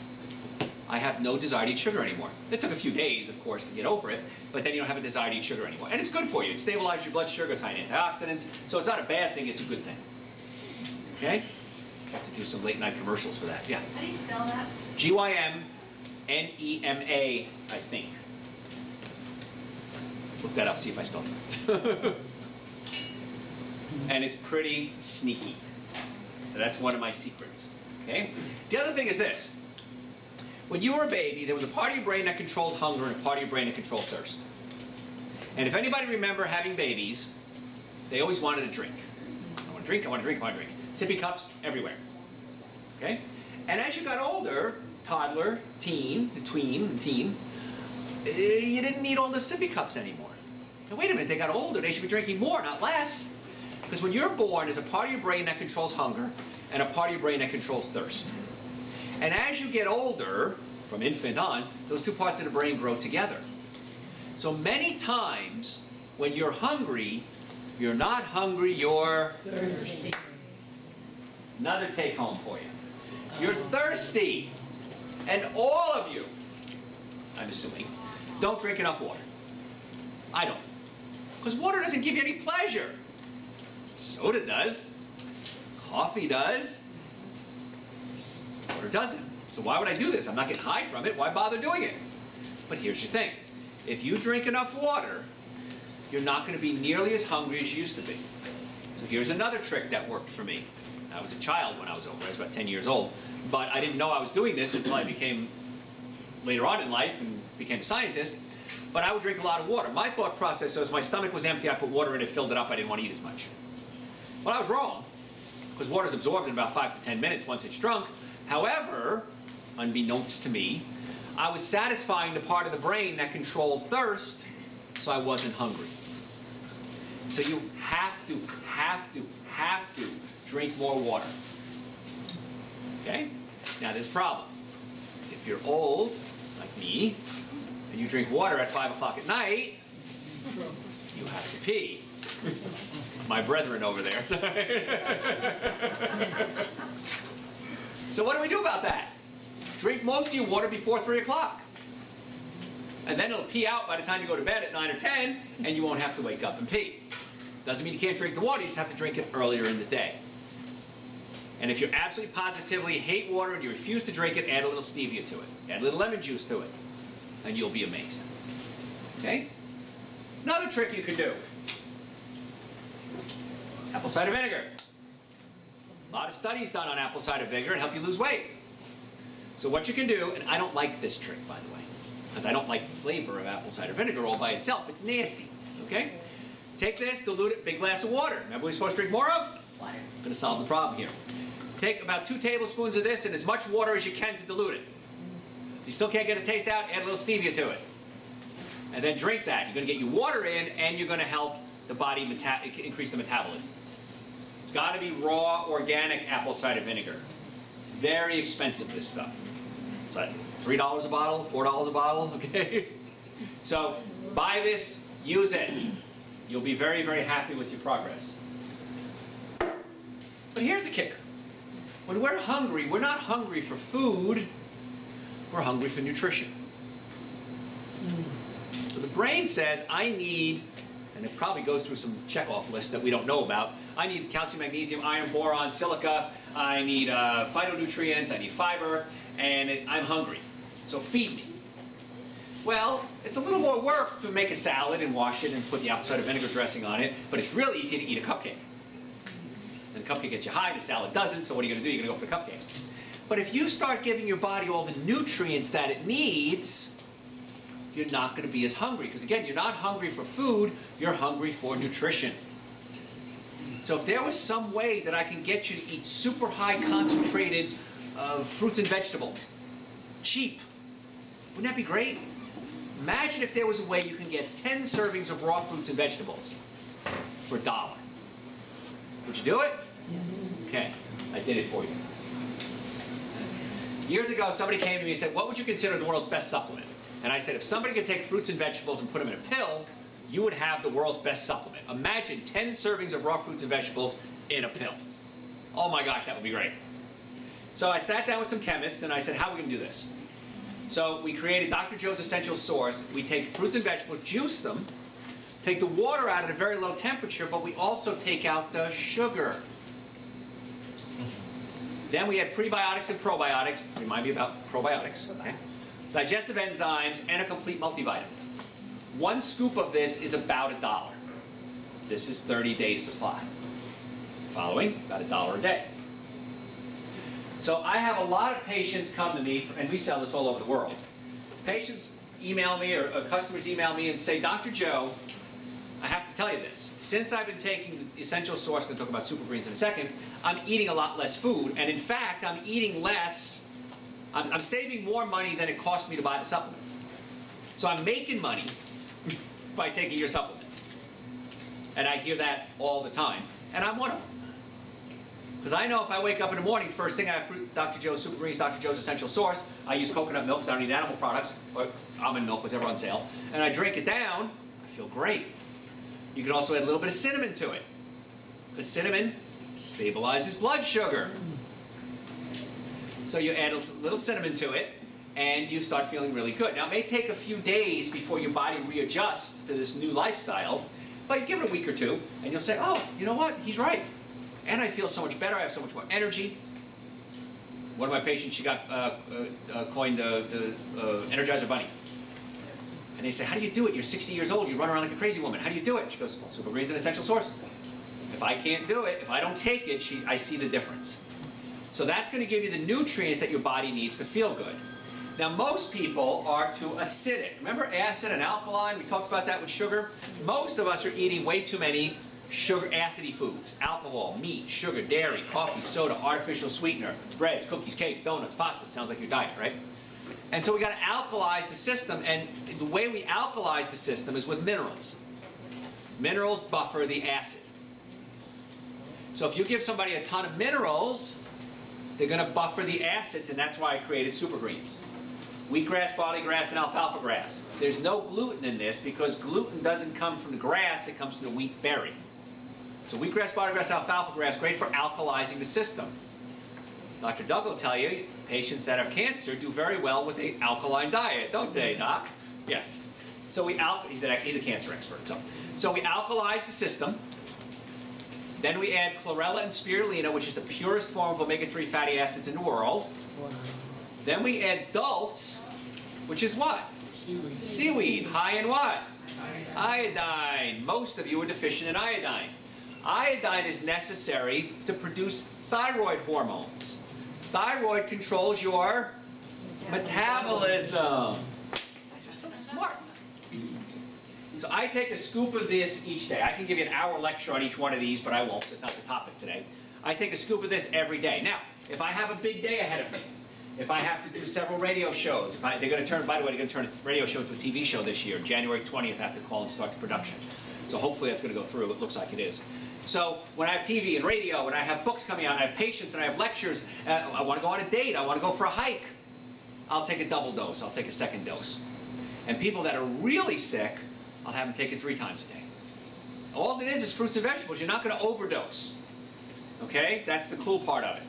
I have no desire to eat sugar anymore. It took a few days, of course, to get over it, but then you don't have a desire to eat sugar anymore. And it's good for you. It stabilizes your blood sugar, it's high in antioxidants, so it's not a bad thing, it's a good thing. Okay? I have to do some late night commercials for that. Yeah. How do you spell that? G-Y-M-N-E-M-A, I think. Look that up, see if I spelled it right. And it's pretty sneaky. So that's one of my secrets. Okay? The other thing is this. When you were a baby, there was a part of your brain that controlled hunger and a part of your brain that controlled thirst. And if anybody remember having babies, they always wanted a drink. I want to drink, I want to drink, I want to drink. Sippy cups everywhere. Okay? And as you got older, toddler, teen, tween, teen, you didn't need all the sippy cups anymore. Now wait a minute, they got older, they should be drinking more, not less. Because when you're born, there's a part of your brain that controls hunger and a part of your brain that controls thirst. And as you get older, from infant on, those two parts of the brain grow together. So many times, when you're hungry, you're not hungry, you're thirsty. Another take home for you. You're thirsty. And all of you, I'm assuming, don't drink enough water. I don't. Because water doesn't give you any pleasure. Soda does. Coffee does. Water doesn't. So why would I do this? I'm not getting high from it. Why bother doing it? But here's your thing. If you drink enough water, you're not going to be nearly as hungry as you used to be. So here's another trick that worked for me. I was a child when I was over. I was about 10 years old. But I didn't know I was doing this until I became, later on in life, and became a scientist. But I would drink a lot of water. My thought process was my stomach was empty, I put water in it, filled it up, I didn't want to eat as much. Well, I was wrong, because water is absorbed in about 5 to 10 minutes once it's drunk. However, unbeknownst to me, I was satisfying the part of the brain that controlled thirst, so I wasn't hungry. So you have to drink more water. Okay? Now there's a problem. If you're old, like me, and you drink water at 5 o'clock at night, you have to pee. My brethren over there. So what do we do about that? Drink most of your water before 3 o'clock. And then it'll pee out by the time you go to bed at 9 or 10, and you won't have to wake up and pee. Doesn't mean you can't drink the water, you just have to drink it earlier in the day. And if you absolutely positively hate water and you refuse to drink it, add a little stevia to it. Add a little lemon juice to it. And you'll be amazed. Okay? Another trick you can do. Apple cider vinegar. A lot of studies done on apple cider vinegar and help you lose weight. So what you can do, and I don't like this trick, by the way, because I don't like the flavor of apple cider vinegar all by itself. It's nasty. Okay? Take this, dilute it, big glass of water. Remember what we're supposed to drink more of? Water. I'm going to solve the problem here. Take about 2 tablespoons of this and as much water as you can to dilute it. If you still can't get a taste out, add a little stevia to it. And then drink that. You're going to get your water in, and you're going to help the body increase the metabolism. It's got to be raw, organic apple cider vinegar. Very expensive, this stuff. It's like $3 a bottle, $4 a bottle, okay? So buy this, use it. You'll be very, very happy with your progress. But here's the kicker. When we're hungry, we're not hungry for food, we're hungry for nutrition. So the brain says, I need, and it probably goes through some checkoff lists that we don't know about, I need calcium, magnesium, iron, boron, silica, I need phytonutrients, I need fiber, and I'm hungry. So feed me. Well, it's a little more work to make a salad and wash it and put the apple cider vinegar dressing on it, but it's really easy to eat a cupcake. And the cupcake gets you high, the salad doesn't, so what are you going to do? You're going to go for the cupcake. But if you start giving your body all the nutrients that it needs, you're not going to be as hungry. Because again, you're not hungry for food, you're hungry for nutrition. So if there was some way that I can get you to eat super high concentrated fruits and vegetables, cheap, wouldn't that be great? Imagine if there was a way you can get 10 servings of raw fruits and vegetables for $1. Would you do it? Yes. Okay, I did it for you. Years ago, somebody came to me and said, what would you consider the world's best supplement? And I said, if somebody could take fruits and vegetables and put them in a pill, you would have the world's best supplement. Imagine 10 servings of raw fruits and vegetables in a pill. Oh my gosh, that would be great. So I sat down with some chemists and I said, how are we going to do this? So we created Dr. Joe's Essential Source. We take fruits and vegetables, juice them, take the water out at a very low temperature, but we also take out the sugar. Then we add prebiotics and probiotics. Remind me about probiotics. Okay. Digestive enzymes and a complete multivitamin. 1 scoop of this is about $1. This is 30 days supply. Following, about $1 a day. So I have a lot of patients come to me, and we sell this all over the world. Patients email me, or customers email me and say, Dr. Joe, I have to tell you this. Since I've been taking the Essential Source, I'm going to talk about super greens in a second, I'm eating a lot less food. And in fact, I'm eating less, I'm saving more money than it costs me to buy the supplements. So I'm making money by taking your supplements. And I hear that all the time. And I'm one of them. Because I know if I wake up in the morning, first thing I have fruit, Dr. Joe's Super Greens, Dr. Joe's Essential Source. I use coconut milk, so I don't need animal products, or almond milk was ever on sale. And I drink it down, I feel great. You can also add a little bit of cinnamon to it. Because cinnamon stabilizes blood sugar. So you add a little cinnamon to it, and you start feeling really good. Now, it may take a few days before your body readjusts to this new lifestyle, but you give it a week or two, and you'll say, oh, you know what, he's right. And I feel so much better, I have so much more energy. One of my patients, she got coined the Energizer Bunny. And they say, how do you do it? You're 60 years old, you run around like a crazy woman. How do you do it? She goes, well, Super Green's an essential source. If I can't do it, if I don't take it, I see the difference. So that's going to give you the nutrients that your body needs to feel good. Now, most people are too acidic. Remember acid and alkaline? We talked about that with sugar. Most of us are eating way too many sugar, acidy foods. Alcohol, meat, sugar, dairy, coffee, soda, artificial sweetener, breads, cookies, cakes, donuts, pasta. Sounds like your diet, right? And so we got to alkalize the system, and the way we alkalize the system is with minerals. Minerals buffer the acid. So if you give somebody a ton of minerals, they're going to buffer the acids, and that's why I created Super Greens. Wheatgrass, barley grass, and alfalfa grass. There's no gluten in this because gluten doesn't come from the grass, it comes from the wheat berry. So wheatgrass, barley grass, alfalfa grass, great for alkalizing the system. Dr. Doug will tell you, patients that have cancer do very well with an alkaline diet, don't they, Doc? Yes. So he's a cancer expert. So we alkalize the system. Then we add chlorella and spirulina, which is the purest form of omega-3 fatty acids in the world. Wow. Then we add dulse, which is what? Seaweed. Seaweed. High in what? Iodine. Most of you are deficient in iodine. Iodine is necessary to produce thyroid hormones. Thyroid controls your metabolism. Guys are so smart. So I take a scoop of this each day. I can give you an hour lecture on each one of these, but I won't. That's not the topic today. I take a scoop of this every day. Now, if I have a big day ahead of me, if I have to do several radio shows, they're going to turn, by the way, they're going to turn a radio show into a TV show this year. January 20th, I have to call and start the production. So hopefully that's going to go through. It looks like it is. So when I have TV and radio, when I have books coming out, I have patients and I have lectures, I want to go on a date, I want to go for a hike, I'll take a double dose, I'll take a second dose. And people that are really sick, I'll have them take it 3 times a day. All it is fruits and vegetables. You're not going to overdose. Okay? That's the cool part of it.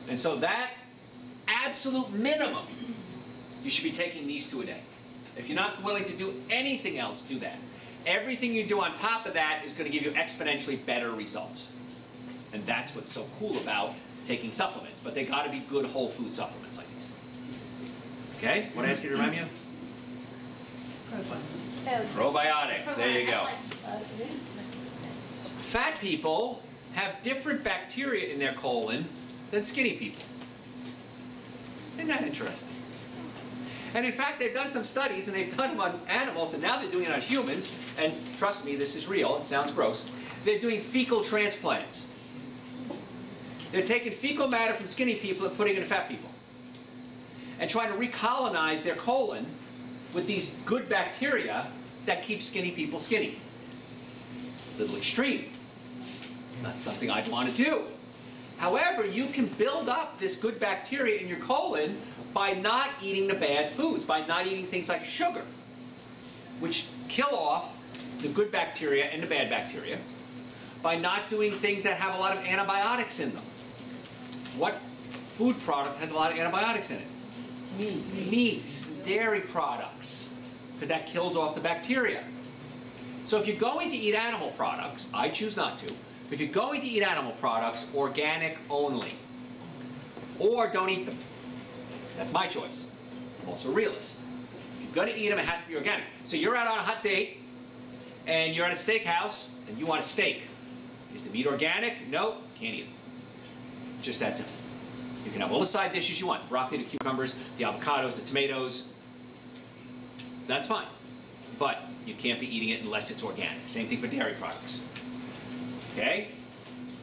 And so that absolute minimum, you should be taking these 2 a day. If you're not willing to do anything else, do that. Everything you do on top of that is going to give you exponentially better results. And that's what's so cool about taking supplements. But they got to be good whole food supplements like these. Okay? Want to ask you to remind me of? Probiotics. There you go. Fat people have different bacteria in their colon than skinny people. Isn't that interesting? And in fact, they've done some studies, and they've done them on animals, and now they're doing it on humans. And trust me, this is real. It sounds gross. They're doing fecal transplants. They're taking fecal matter from skinny people and putting it in fat people. And trying to recolonize their colon with these good bacteria that keep skinny people skinny. A little extreme. Not something I'd want to do. However, you can build up this good bacteria in your colon by not eating the bad foods, by not eating things like sugar, which kill off the good bacteria and the bad bacteria, by not doing things that have a lot of antibiotics in them. What food product has a lot of antibiotics in it? Meats, dairy products, because that kills off the bacteria. So if you're going to eat animal products, I choose not to, but if you're going to eat animal products, organic only. Or don't eat them. That's my choice. I'm also a realist. If you're going to eat them, it has to be organic. So you're out on a hot date, and you're at a steakhouse, and you want a steak. Is the meat organic? No, can't eat it. Just that simple. You can have all the side dishes you want. The broccoli, the cucumbers, the avocados, the tomatoes. That's fine. But you can't be eating it unless it's organic. Same thing for dairy products. Okay?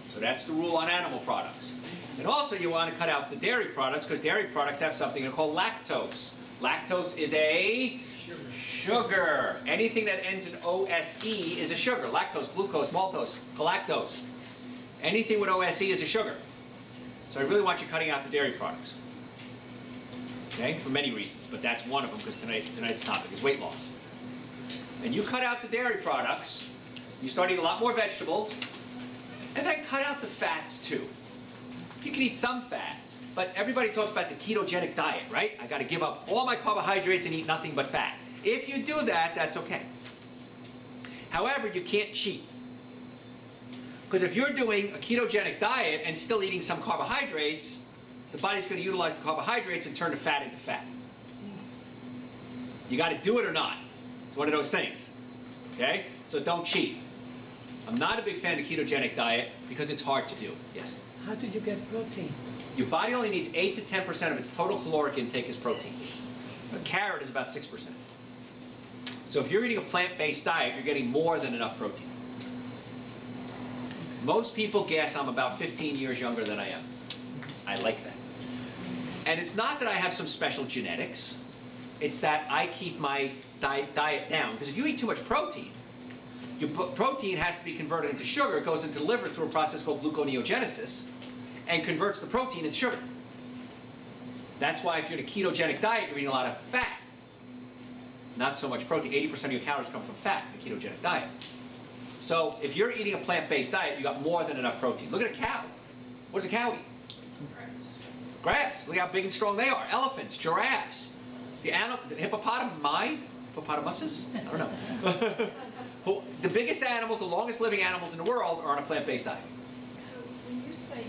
So that's the rule on animal products. And also you want to cut out the dairy products because dairy products have something called lactose. Lactose is a sugar. Anything that ends in OSE is a sugar. Lactose, glucose, maltose, galactose. Anything with OSE is a sugar. So I really want you cutting out the dairy products. Okay? For many reasons, but that's one of them because tonight's topic is weight loss. And you cut out the dairy products, you start eating a lot more vegetables, and then cut out the fats too. You can eat some fat, But everybody talks about the ketogenic diet, right? I got to give up all my carbohydrates and eat nothing but fat. If you do that, that's okay. However, you can't cheat. Because if you're doing a ketogenic diet and still eating some carbohydrates, the body's going to utilize the carbohydrates and turn the fat into fat. You got to do it or not. It's one of those things. Okay? So don't cheat. I'm not a big fan of the ketogenic diet because it's hard to do. Yes? How did you get protein? Your body only needs 8 to 10% of its total caloric intake as protein. A carrot is about 6%. So if you're eating a plant-based diet, you're getting more than enough protein. Most people guess I'm about 15 years younger than I am. I like that. And it's not that I have some special genetics. It's that I keep my diet down. Because if you eat too much protein, protein has to be converted into sugar. It goes into the liver through a process called gluconeogenesis and converts the protein into sugar. That's why if you're in a ketogenic diet, you're eating a lot of fat. Not so much protein. 80% of your calories come from fat in a ketogenic diet. So if you're eating a plant-based diet, you got more than enough protein. Look at a cow. What does a cow eat? Grass. Look how big and strong they are. Elephants, giraffes, the hippopotamuses? I don't know. The biggest animals, the longest living animals in the world are on a plant-based diet. So when you say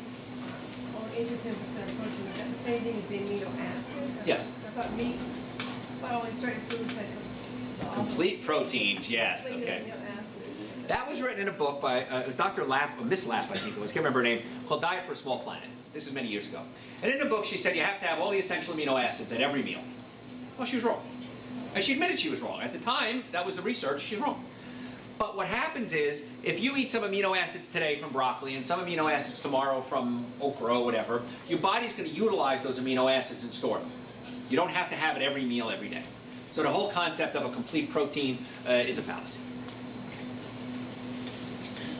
8 to 10% protein, is that the same thing as the amino acids? Yes. I thought meat, I thought only certain foods like Complete proteins, yes. Okay. amino acids. That was written in a book by it was Dr. Lapp, Miss Lapp, I think it was. Can't remember her name. Called Diet for a Small Planet. This was many years ago. And in the book, she said you have to have all the essential amino acids at every meal. Well, she was wrong. And she admitted she was wrong. At the time, that was the research. She's wrong. But what happens is, if you eat some amino acids today from broccoli and some amino acids tomorrow from okra or whatever, your body's going to utilize those amino acids and store them. You don't have to have it every meal every day. So the whole concept of a complete protein is a fallacy.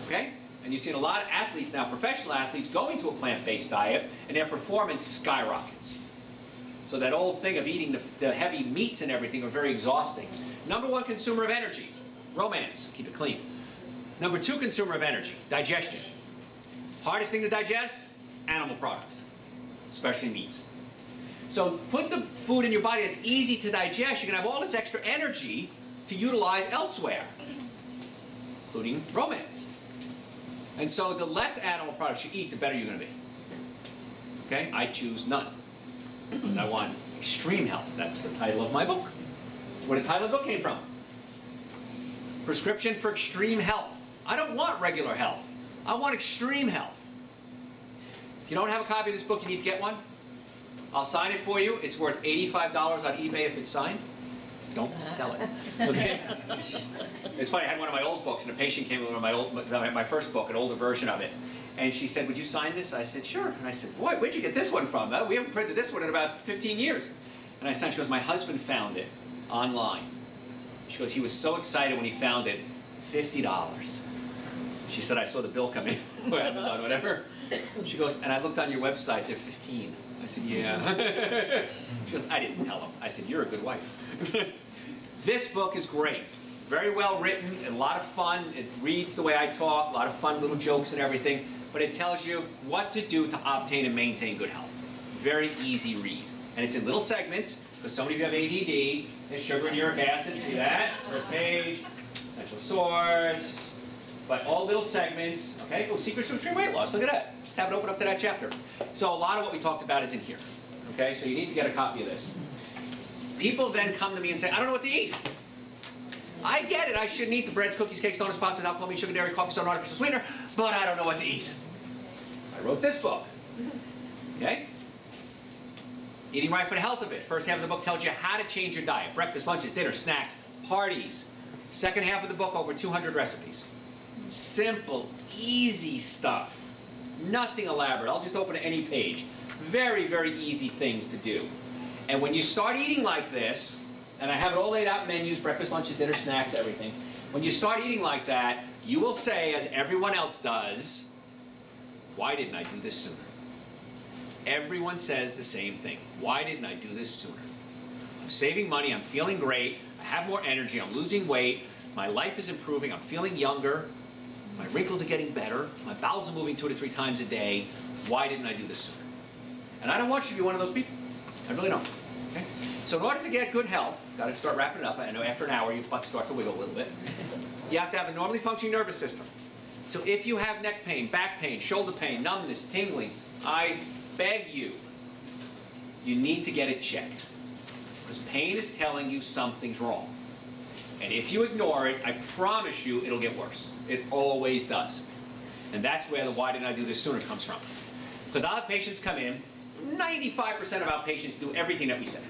Okay? And you've seen a lot of athletes now, professional athletes, going to a plant-based diet, and their performance skyrockets. So that old thing of eating the heavy meats and everything are very exhausting. Number 1 consumer of energy, romance, keep it clean. Number 2 consumer of energy, digestion. Hardest thing to digest? Animal products, especially meats. So put the food in your body that's easy to digest, you're going to have all this extra energy to utilize elsewhere, including romance. And so the less animal products you eat, the better you're going to be. Okay? I choose none. Because I want extreme health. That's the title of my book. Where the title of the book came from. Prescription for Extreme Health. I don't want regular health. I want extreme health. If you don't have a copy of this book, you need to get one. I'll sign it for you. It's worth $85 on eBay if it's signed. Don't sell it. Okay? It's funny, I had one of my old books, and a patient came with one of my first book, an older version of it. And she said, "Would you sign this?" I said, "Sure." And I said, "Boy, where'd you get this one from? We haven't printed this one in about 15 years. And I signed, she goes, "My husband found it online." She goes, "He was so excited when he found it, $50. She said, "I saw the bill come in," or Amazon, whatever. She goes, "And I looked on your website, they're $15. I said, "Yeah." She goes, "I didn't tell him." I said, "You're a good wife." This book is great. Very well written, and a lot of fun. It reads the way I talk, a lot of fun little jokes and everything. But it tells you what to do to obtain and maintain good health. Very easy read. And it's in little segments, because so many of you have ADD. There's sugar and uric acid, see that? First page, essential source. But all little segments, okay? Oh, secrets to extreme weight loss, look at that. Just have it open up to that chapter. So a lot of what we talked about is in here. Okay, so you need to get a copy of this. People then come to me and say, "I don't know what to eat. I get it, I shouldn't eat the breads, cookies, cakes, donuts, pastas, alcohol, meat, sugar, dairy, coffee, soda, artificial sweetener, but I don't know what to eat." I wrote this book. Okay? Eating Right for the Health of It. First half of the book tells you how to change your diet. Breakfast, lunches, dinner, snacks, parties. Second half of the book, over 200 recipes. Simple, easy stuff. Nothing elaborate. I'll just open any page. Very, very easy things to do. And when you start eating like this, and I have it all laid out in menus, breakfast, lunches, dinner, snacks, everything. When you start eating like that, you will say, as everyone else does, "Why didn't I do this sooner?" Everyone says the same thing. Why didn't I do this sooner? I'm saving money, I'm feeling great, I have more energy, I'm losing weight, my life is improving, I'm feeling younger, my wrinkles are getting better, my bowels are moving 2 to 3 times a day. Why didn't I do this sooner? And I don't want you to be one of those people. I really don't. Okay? So in order to get good health, got to start wrapping it up. I know after an hour your butt start to wiggle a little bit. You have to have a normally functioning nervous system. So if you have neck pain, back pain, shoulder pain, numbness, tingling, I beg you, you need to get it checked. Because pain is telling you something's wrong. And if you ignore it, I promise you it'll get worse. It always does. And that's where the why didn't I do this sooner comes from. Because I'll have patients come in, 95% of our patients do everything that we say.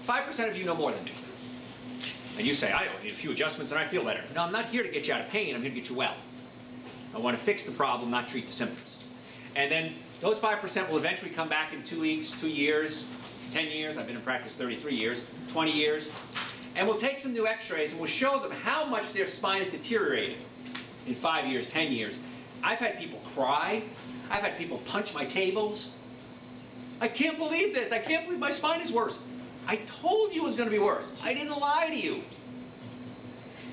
5% of you know more than me. And you say, I only need a few adjustments and I feel better. No, I'm not here to get you out of pain, I'm here to get you well. I want to fix the problem, not treat the symptoms. And then those 5% will eventually come back in 2 weeks, 2 years, 10 years, I've been in practice 33 years, 20 years, and we'll take some new x-rays and we'll show them how much their spine is deteriorating in 5 years, 10 years. I've had people cry, I've had people punch my tables. I can't believe this, I can't believe my spine is worse. I told you it was going to be worse. I didn't lie to you.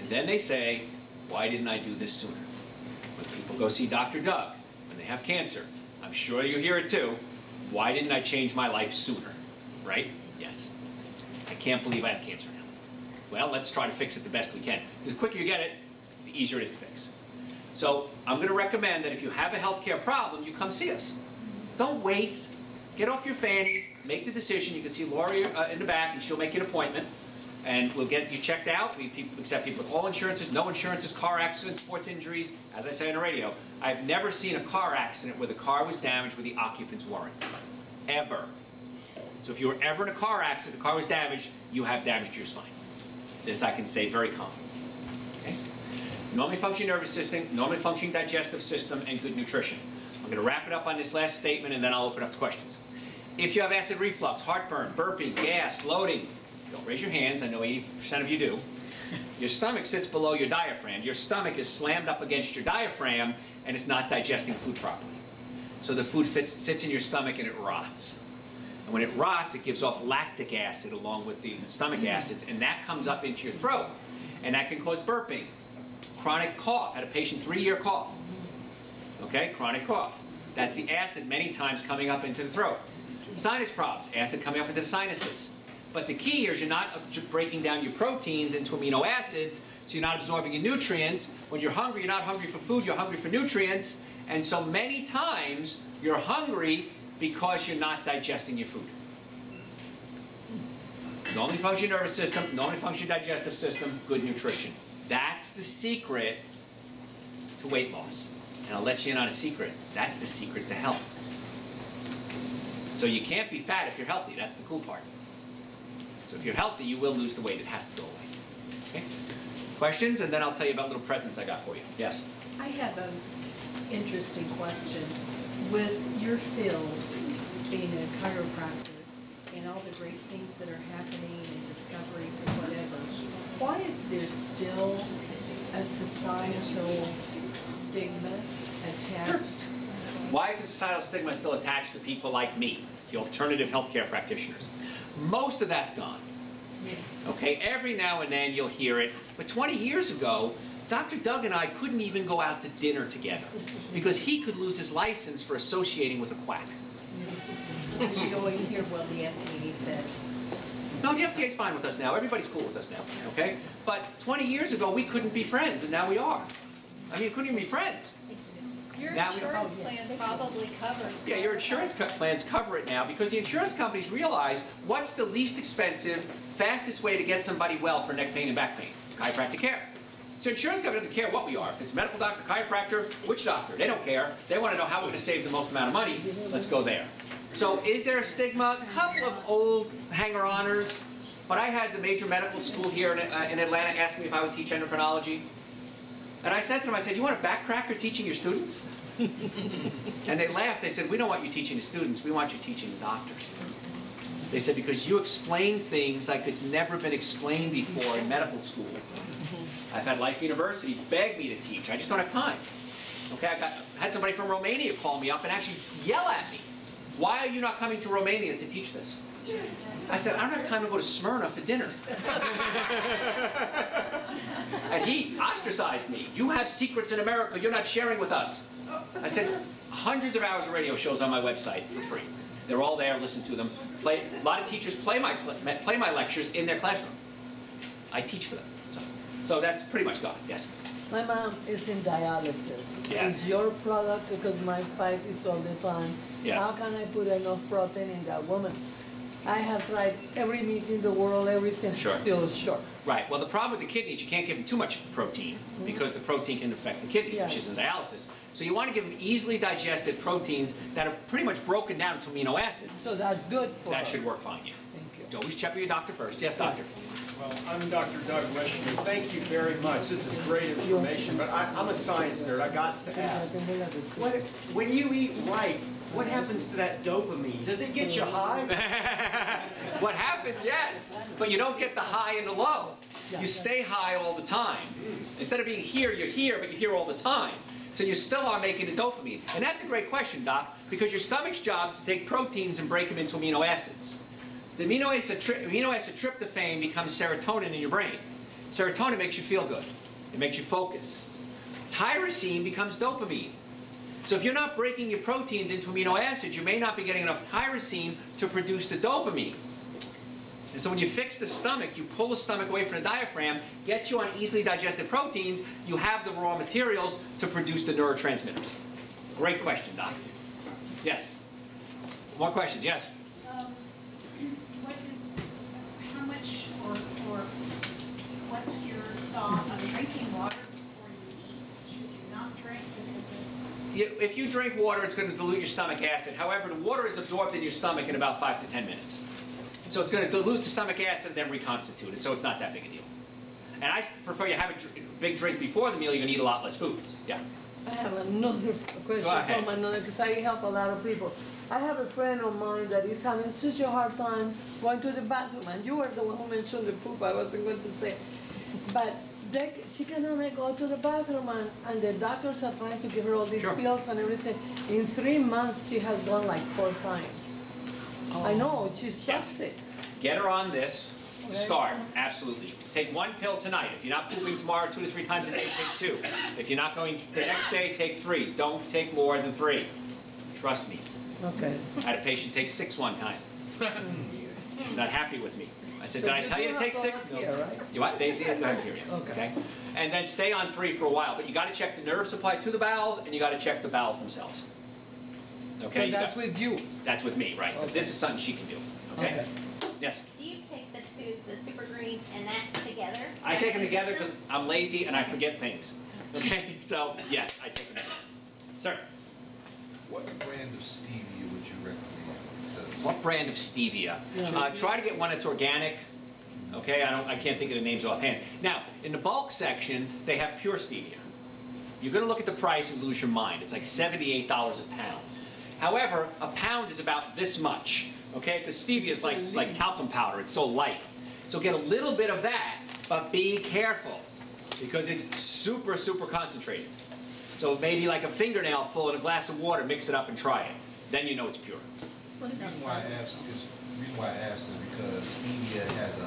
And then they say, why didn't I do this sooner? When people go see Dr. Doug, when they have cancer, I'm sure you hear it too, why didn't I change my life sooner? Right? Yes. I can't believe I have cancer now. Well, let's try to fix it the best we can. The quicker you get it, the easier it is to fix. So I'm going to recommend that if you have a healthcare problem, you come see us. Don't wait. Get off your fanny. Make the decision. You can see Lori in the back, and she'll make you an appointment. And we'll get you checked out. We accept people with all insurances, no insurances, car accidents, sports injuries. As I say on the radio, I've never seen a car accident where the car was damaged where the occupants weren't. Ever. So if you were ever in a car accident, the car was damaged, you have damage to your spine. This I can say very confidently. Okay? Normally functioning nervous system, normally functioning digestive system, and good nutrition. I'm going to wrap it up on this last statement, and then I'll open up to questions. If you have acid reflux, heartburn, burping, gas, bloating, don't raise your hands, I know 80% of you do. Your stomach sits below your diaphragm. Your stomach is slammed up against your diaphragm, and it's not digesting food properly. So the food sits in your stomach and it rots. And when it rots, it gives off lactic acid along with the stomach acids, and that comes up into your throat. And that can cause burping, chronic cough. Had a patient 3-year cough. Okay, chronic cough. That's the acid many times coming up into the throat. Sinus problems, acid coming up into the sinuses. But the key here is you're not breaking down your proteins into amino acids, so you're not absorbing your nutrients. When you're hungry, you're not hungry for food, you're hungry for nutrients. And so many times, you're hungry because you're not digesting your food. Normally functioning nervous system, normally functioning digestive system, good nutrition. That's the secret to weight loss. And I'll let you in on a secret. That's the secret to health. So you can't be fat if you're healthy. That's the cool part. So if you're healthy, you will lose the weight. It has to go away. Okay? Questions? And then I'll tell you about little presents I got for you. Yes? I have an interesting question. With your field, being a chiropractor, and all the great things that are happening and discoveries and whatever, why is there still a societal stigma attached? Why is the societal stigma still attached to people like me, the alternative healthcare practitioners? Most of that's gone. Okay, every now and then you'll hear it, but 20 years ago, Dr. Doug and I couldn't even go out to dinner together because he could lose his license for associating with a quack. You always hear, well, the FDA says. No, the FDA's fine with us now. Everybody's cool with us now, okay? But 20 years ago, we couldn't be friends, and now we are. I mean, we couldn't even be friends. Your Now we- insurance plan probably covers. Yeah, your insurance plans cover it now because the insurance companies realize what's the least expensive, fastest way to get somebody well for neck pain and back pain? Chiropractic care. So insurance company doesn't care what we are. If it's medical doctor, chiropractor, witch doctor, they don't care. They want to know how we're going to save the most amount of money. Let's go there. So is there a stigma? A couple of old hanger-oners. But I had the major medical school here in Atlanta ask me if I would teach endocrinology. And I said to them, I said, you want a backcracker teaching your students? And they laughed. They said, we don't want you teaching the students. We want you teaching the doctors. They said, because you explain things like it's never been explained before in medical school. I've had Life University beg me to teach. I just don't have time. Okay, I had somebody from Romania call me up and actually yell at me. Why are you not coming to Romania to teach this? I said, I don't have time to go to Smyrna for dinner. And he ostracized me. You have secrets in America you're not sharing with us. I said, hundreds of hours of radio shows on my website for free. They're all there, listen to them. A lot of teachers play my lectures in their classroom. I teach for them. So that's pretty much gone, yes. My mom is in dialysis. Yes. Is your product, because my fight is all the time, Yes. how can I put enough protein in that woman? I have tried every meat in the world, everything, Sure. still short. Right, well the problem with the kidneys, you can't give them too much protein because the protein can affect the kidneys if Yeah. she's in dialysis. So you want to give them easily digested proteins that are pretty much broken down into amino acids. So that's good for That her. should work fine, yeah. Thank you. Always check with your doctor first. Yes, doctor? Well, I'm Dr. Doug Wishman. Thank you very much. This is great information, but I'm a science nerd. I got to ask, when you eat right, what happens to that dopamine? Does it get you high? What happens, yes, but you don't get the high and the low. You stay high all the time. Instead of being here, you're here, but you're here all the time. So you still are making the dopamine. And that's a great question, Doc, because your stomach's job is to take proteins and break them into amino acids. The amino acid tryptophan becomes serotonin in your brain. Serotonin makes you feel good. It makes you focus. Tyrosine becomes dopamine. So if you're not breaking your proteins into amino acids, you may not be getting enough tyrosine to produce the dopamine. And so when you fix the stomach, you pull the stomach away from the diaphragm, get you on easily digested proteins, you have the raw materials to produce the neurotransmitters. Great question, Doc. Yes? More questions? Yes? How much, or what's your thought on drinking water before you eat? Should you not drink because of... If you drink water, it's going to dilute your stomach acid. However, the water is absorbed in your stomach in about 5 to 10 minutes. So it's going to dilute the stomach acid and then reconstitute it, so it's not that big a deal. And I prefer you have a big drink before the meal, you're going to eat a lot less food. Yeah. I have another question ahead. from another, because I help a lot of people. I have a friend of mine that is having such a hard time going to the bathroom, and you were the one who mentioned the poop, I wasn't going to say. But she cannot go to the bathroom, and the doctors are trying to give her all these Sure. pills and everything. In 3 months, she has gone like 4 times. I know, she's toxic. Get her on this to start, absolutely. Take 1 pill tonight. If you're not pooping tomorrow 2 to 3 times a day, take 2. If you're not going the next day, take 3. Don't take more than 3. Trust me. Okay. I had a patient take 6 one time. She's not happy with me. I said, did I tell you to take 6? No. Here, right? You what? They didn't have here yet. Okay. And then stay on 3 for a while. But you got to check the nerve supply to the bowels, and you got to check the bowels themselves. Okay? So that's with you. That's with me, right? But this is something she can do. Okay? Yes? Do you take the super greens and that together? I take them together because I'm lazy and I forget things. Okay? So, yes, I take them together. Sir? What brand of stevia would you recommend? Because What brand of stevia? Yeah. Try to get one that's organic. Okay, I can't think of the names offhand. Now, in the bulk section, they have pure stevia. You're going to look at the price and lose your mind. It's like $78 a pound. However, a pound is about this much. Okay, because stevia is like talcum powder. It's so light. So get a little bit of that, but be careful because it's super, super concentrated. So maybe like a fingernail full in a glass of water, mix it up and try it. Then you know it's pure. the reason why I ask is because stevia has an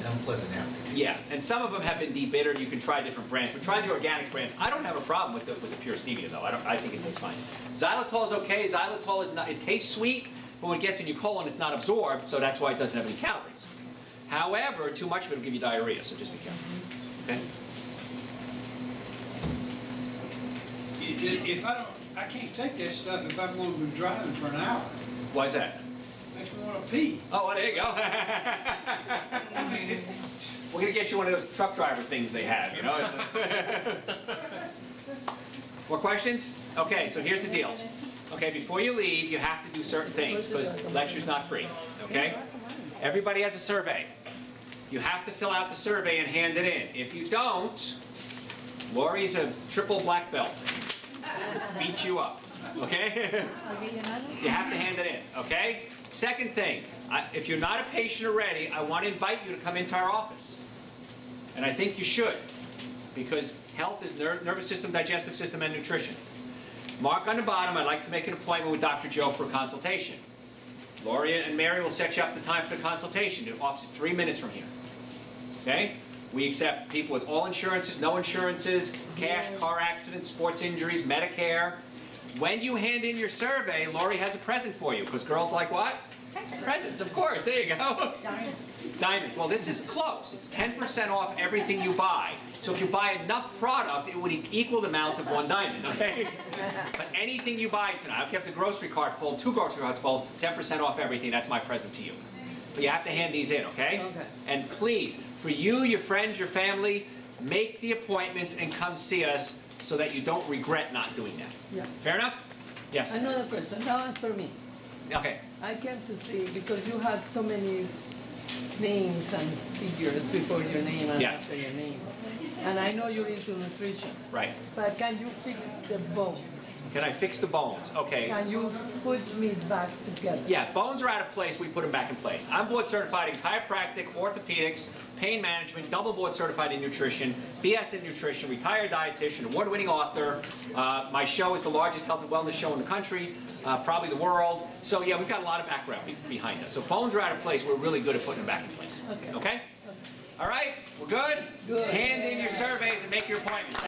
unpleasant aftertaste. Yeah, and some of them have been debittered. You can try different brands, but try the organic brands. I don't have a problem with the pure stevia though. I think it tastes fine. Xylitol is okay. Xylitol is not. It tastes sweet, but when it gets in your colon, it's not absorbed, so that's why it doesn't have any calories. However, too much of it will give you diarrhea, so just be careful. Okay. If I can't take that stuff if I'm going to be driving for an hour. Why is that? Makes me want to pee. Oh, well, there you go. I mean, We're going to get you one of those truck driver things they have, you know. More questions? Okay, so here's the deal. Okay, before you leave, you have to do certain things because the lecture's not free, okay? Everybody has a survey. You have to fill out the survey and hand it in. If you don't, Lori's a triple black belt. Beat you up, okay? You have to hand it in, okay? Second thing, if you're not a patient already, I want to invite you to come into our office. And I think you should, because health is nervous system, digestive system, and nutrition. Mark on the bottom, I'd like to make an appointment with Dr. Joe for a consultation. Lori and Mary will set you up the time for the consultation. The office is 3 minutes from here. Okay? We accept people with all insurances, no insurances, cash, car accidents, sports injuries, Medicare. when you hand in your survey, Lori has a present for you, because girls like what? Presents, of course. There you go. Diamonds. Diamonds. Well, this is close. It's 10% off everything you buy. So if you buy enough product, it would equal the amount of one diamond, okay? But anything you buy tonight, I don't care if it's a grocery cart full, 2 grocery carts full, 10% off everything. That's my present to you. But you have to hand these in, okay? Okay. And please, for you, your friends, your family, make the appointments and come see us so that you don't regret not doing that. Yeah. Fair enough? Yes. Another question. That one's for me. Okay. I came to see because you had so many names and figures before your name and Yes. after your name. And I know you're into nutrition. Right. But can you fix the bone? Can I fix the bones? Okay. Can you put me back together? Yeah, if bones are out of place, we put them back in place. I'm board certified in chiropractic, orthopedics, pain management, double board certified in nutrition, BS in nutrition, retired dietitian, award-winning author. My show is the largest health and wellness show in the country, probably the world. So yeah, we've got a lot of background behind us. So if bones are out of place, we're really good at putting them back in place. Okay? All right? We're good? Good. Hand in your surveys and make your appointments.